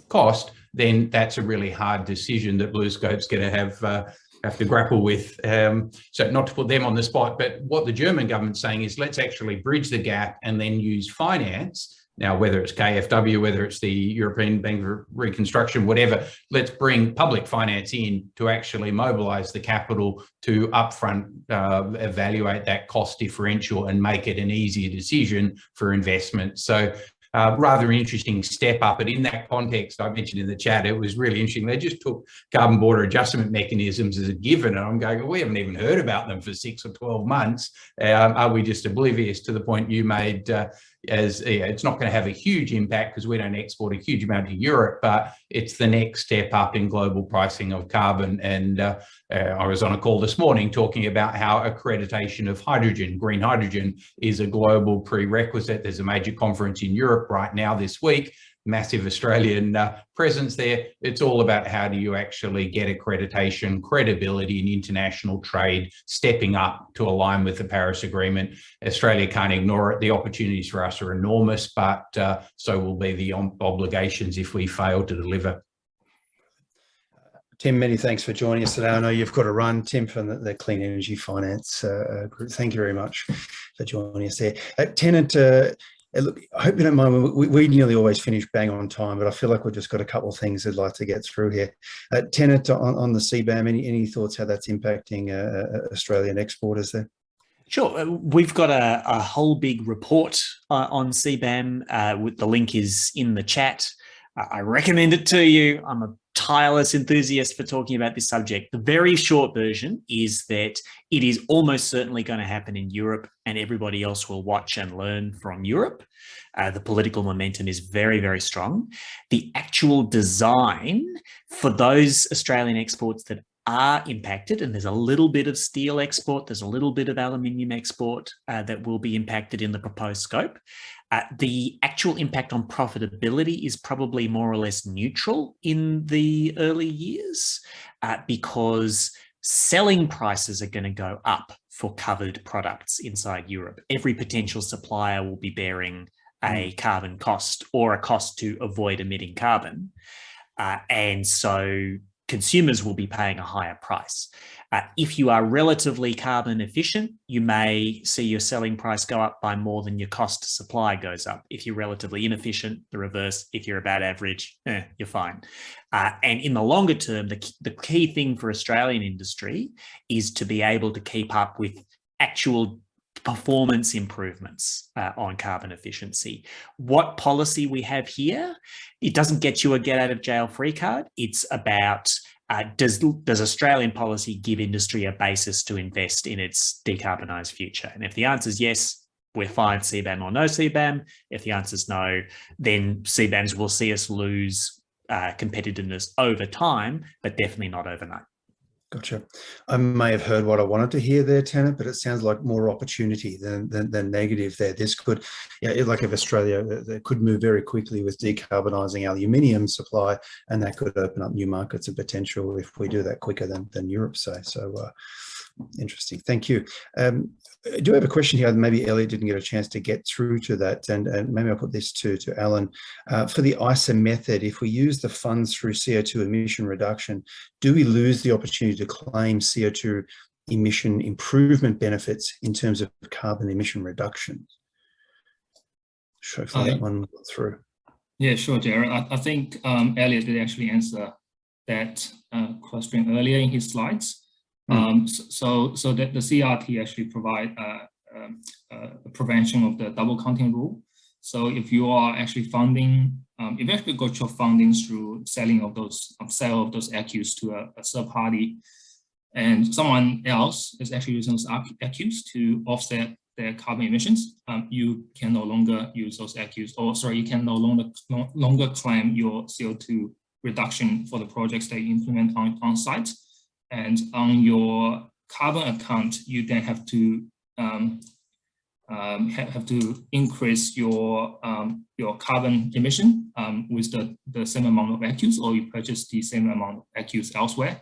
cost, then that's a really hard decision that BlueScope's going to have to grapple with. So not to put them on the spot, but what the German government's saying is let's actually bridge the gap and then use finance. Now, whether it's KfW, whether it's the European Bank for Reconstruction, whatever, let's bring public finance in to actually mobilise the capital to upfront evaluate that cost differential and make it an easier decision for investment. So rather interesting step up. But in that context, I mentioned in the chat, it was really interesting. They just took carbon border adjustment mechanisms as a given. And I'm going, we haven't even heard about them for 6 or 12 months. Are we just oblivious to the point you made it's not going to have a huge impact because we don't export a huge amount to Europe, but it's the next step up in global pricing of carbon. And I was on a call this morning talking about how accreditation of hydrogen, green hydrogen, is a global prerequisite. There's a major conference in Europe right now this week, massive Australian presence there. It's all about how do you actually get accreditation, credibility in international trade, stepping up to align with the Paris Agreement. Australia can't ignore it. The opportunities for us are enormous, but so will be the obligations if we fail to deliver. Tim, many thanks for joining us today. I know you've got to run. Tim from the Clean Energy Finance Group. Thank you very much for joining us there. Tennant, look, I hope you don't mind. We nearly always finish bang on time, but I feel like we've just got a couple of things I'd like to get through here. Tennant, on the CBAM, any thoughts how that's impacting Australian exporters there? Sure. We've got a whole big report on CBAM. The link is in the chat. I recommend it to you. I'm a tireless enthusiast for talking about this subject. The very short version is that it is almost certainly going to happen in Europe, and everybody else will watch and learn from Europe. The political momentum is very, very strong. The actual design for those Australian exports that are impacted, and there's a little bit of steel export, there's a little bit of aluminium export that will be impacted in the proposed scope. The actual impact on profitability is probably more or less neutral in the early years because selling prices are going to go up for covered products inside Europe. Every potential supplier will be bearing a carbon cost or a cost to avoid emitting carbon. And so consumers will be paying a higher price. If you are relatively carbon efficient, you may see your selling price go up by more than your cost to supply goes up. If you're relatively inefficient, the reverse. If you're about average, you're fine. And in the longer term, the key thing for Australian industry is to be able to keep up with actual performance improvements on carbon efficiency. What policy we have here, it doesn't get you a get out of jail free card. It's about does Australian policy give industry a basis to invest in its decarbonised future? And if the answer is yes, we're fine, CBAM or no CBAM. If the answer is no, then CBAMs will see us lose competitiveness over time, but definitely not overnight. Gotcha. I may have heard what I wanted to hear there, Tennant, but it sounds like more opportunity than negative there. This could, like if Australia, that could move very quickly with decarbonising aluminium supply, and that could open up new markets of potential if we do that quicker than Europe, say. So interesting. Thank you. I do have a question here. Maybe Elliott didn't get a chance to get through to that, and maybe I'll put this to Alan. For the ICER method, if we use the funds through CO2 emission reduction, do we lose the opportunity to claim CO2 emission improvement benefits in terms of carbon emission reduction? Hopefully that one got through. Yeah, sure, Jared. I think Elliott did actually answer that question earlier in his slides. So that the CRT actually provide a prevention of the double counting rule. So if you are actually funding, if you actually got your funding through sale of those ACCUs to a third party, and someone else is actually using those ACCUs to offset their carbon emissions, you can no longer use those ACCUs, or sorry, you can no longer claim your CO2 reduction for the projects that you implement on site. And on your carbon account, you then have to increase your carbon emission with the same amount of ACCUs, or you purchase the same amount of ACCUs elsewhere.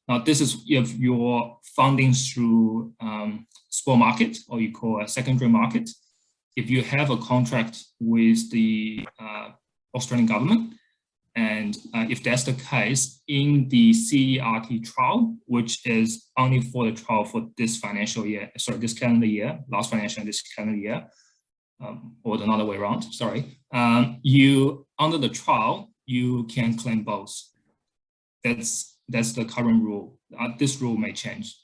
Now, this is if you're funding through spot market, or you call a secondary market. If you have a contract with the Australian government, and if that's the case, in the CERT trial, which is only for the trial for this financial year, sorry, this calendar year, last financial and this calendar year, or another way around, sorry, under the trial, you can claim both. That's the current rule. This rule may change.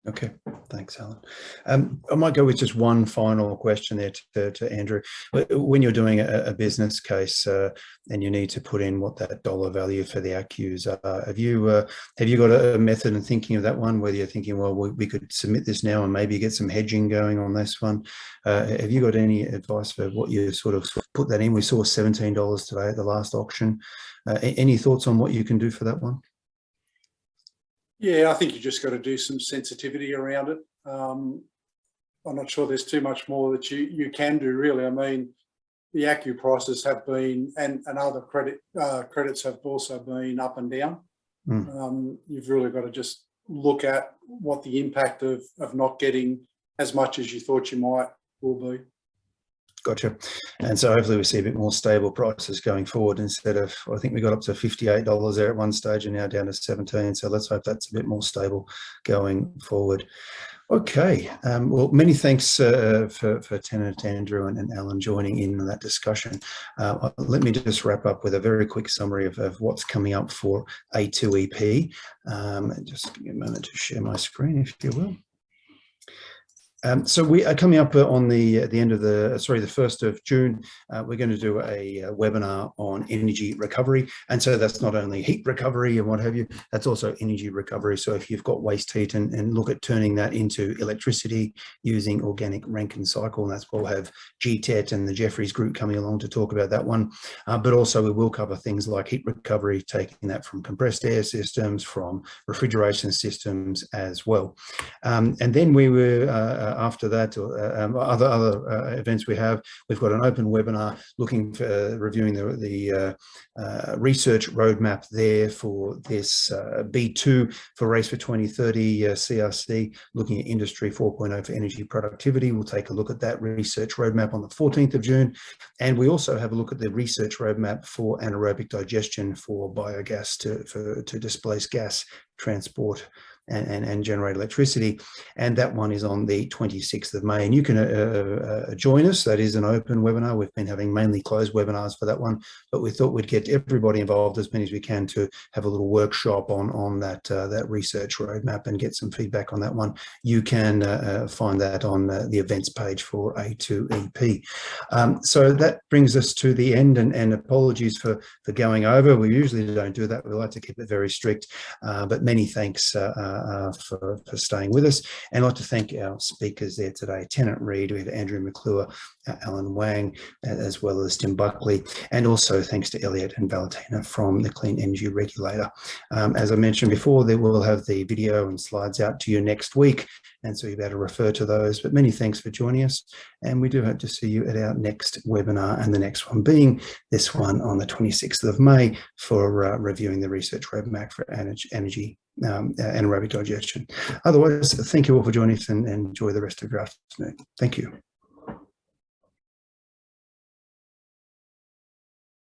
Okay, thanks, Alan. I might go with just one final question there to Andrew. When you're doing a business case and you need to put in what that dollar value for the ACCUs are, have you got a method in thinking of that one, whether you're thinking, well, we could submit this now and maybe get some hedging going on this one? Have you got any advice for what you sort of put that in? We saw $17 today at the last auction. Any thoughts on what you can do for that one? Yeah, I think you just got to do some sensitivity around it. I'm not sure there's too much more that you can do, really. I mean, the ACCU prices have been, and other credits have also been up and down. You've really got to just look at what the impact of not getting as much as you thought you might will be. Gotcha. And so hopefully we see a bit more stable prices going forward instead of, I think we got up to $58 there at one stage and now down to 17. So let's hope that's a bit more stable going forward. Okay. Well, many thanks for Tennant, Andrew and Alan joining in on that discussion. Let me just wrap up with a very quick summary of what's coming up for A2EP. Just give me a moment to share my screen, if you will. So we are coming up on the end of the 1st of June. We're going to do a webinar on energy recovery, and so that's not only heat recovery and what have you, that's also energy recovery. So if you've got waste heat and look at turning that into electricity using organic Rankine cycle, and that's why we'll have GTET and the Jeffries group coming along to talk about that one. But also we will cover things like heat recovery, taking that from compressed air systems, from refrigeration systems as well. And then we were after that, or other events we have, we've got an open webinar looking for reviewing the research roadmap there for this B2 for Race for 2030 CRC, looking at Industry 4.0 for energy productivity. We'll take a look at that research roadmap on the 14th of June. And we also have a look at the research roadmap for anaerobic digestion for biogas to displace gas transport and generate electricity, and that one is on the 26th of May. And you can join us. That is an open webinar. We've been having mainly closed webinars for that one, but we thought we'd get everybody involved, as many as we can, to have a little workshop on that research roadmap and get some feedback on that one. You can find that on the events page for A2EP. So that brings us to the end, and apologies for going over. We usually don't do that. We like to keep it very strict, but many thanks for staying with us. And I'd like to thank our speakers there today, Tennant Reed, we have Andrew McClure, Alan Wang, as well as Tim Buckley, and also thanks to Elliott and Valentina from the Clean Energy Regulator. As I mentioned before, they will have the video and slides out to you next week, and so you'll be able to refer to those. But many thanks for joining us, and we do hope to see you at our next webinar, and the next one being this one on the 26th of May for reviewing the research roadmap for energy anaerobic digestion. Otherwise, thank you all for joining us, and enjoy the rest of your afternoon. Thank you.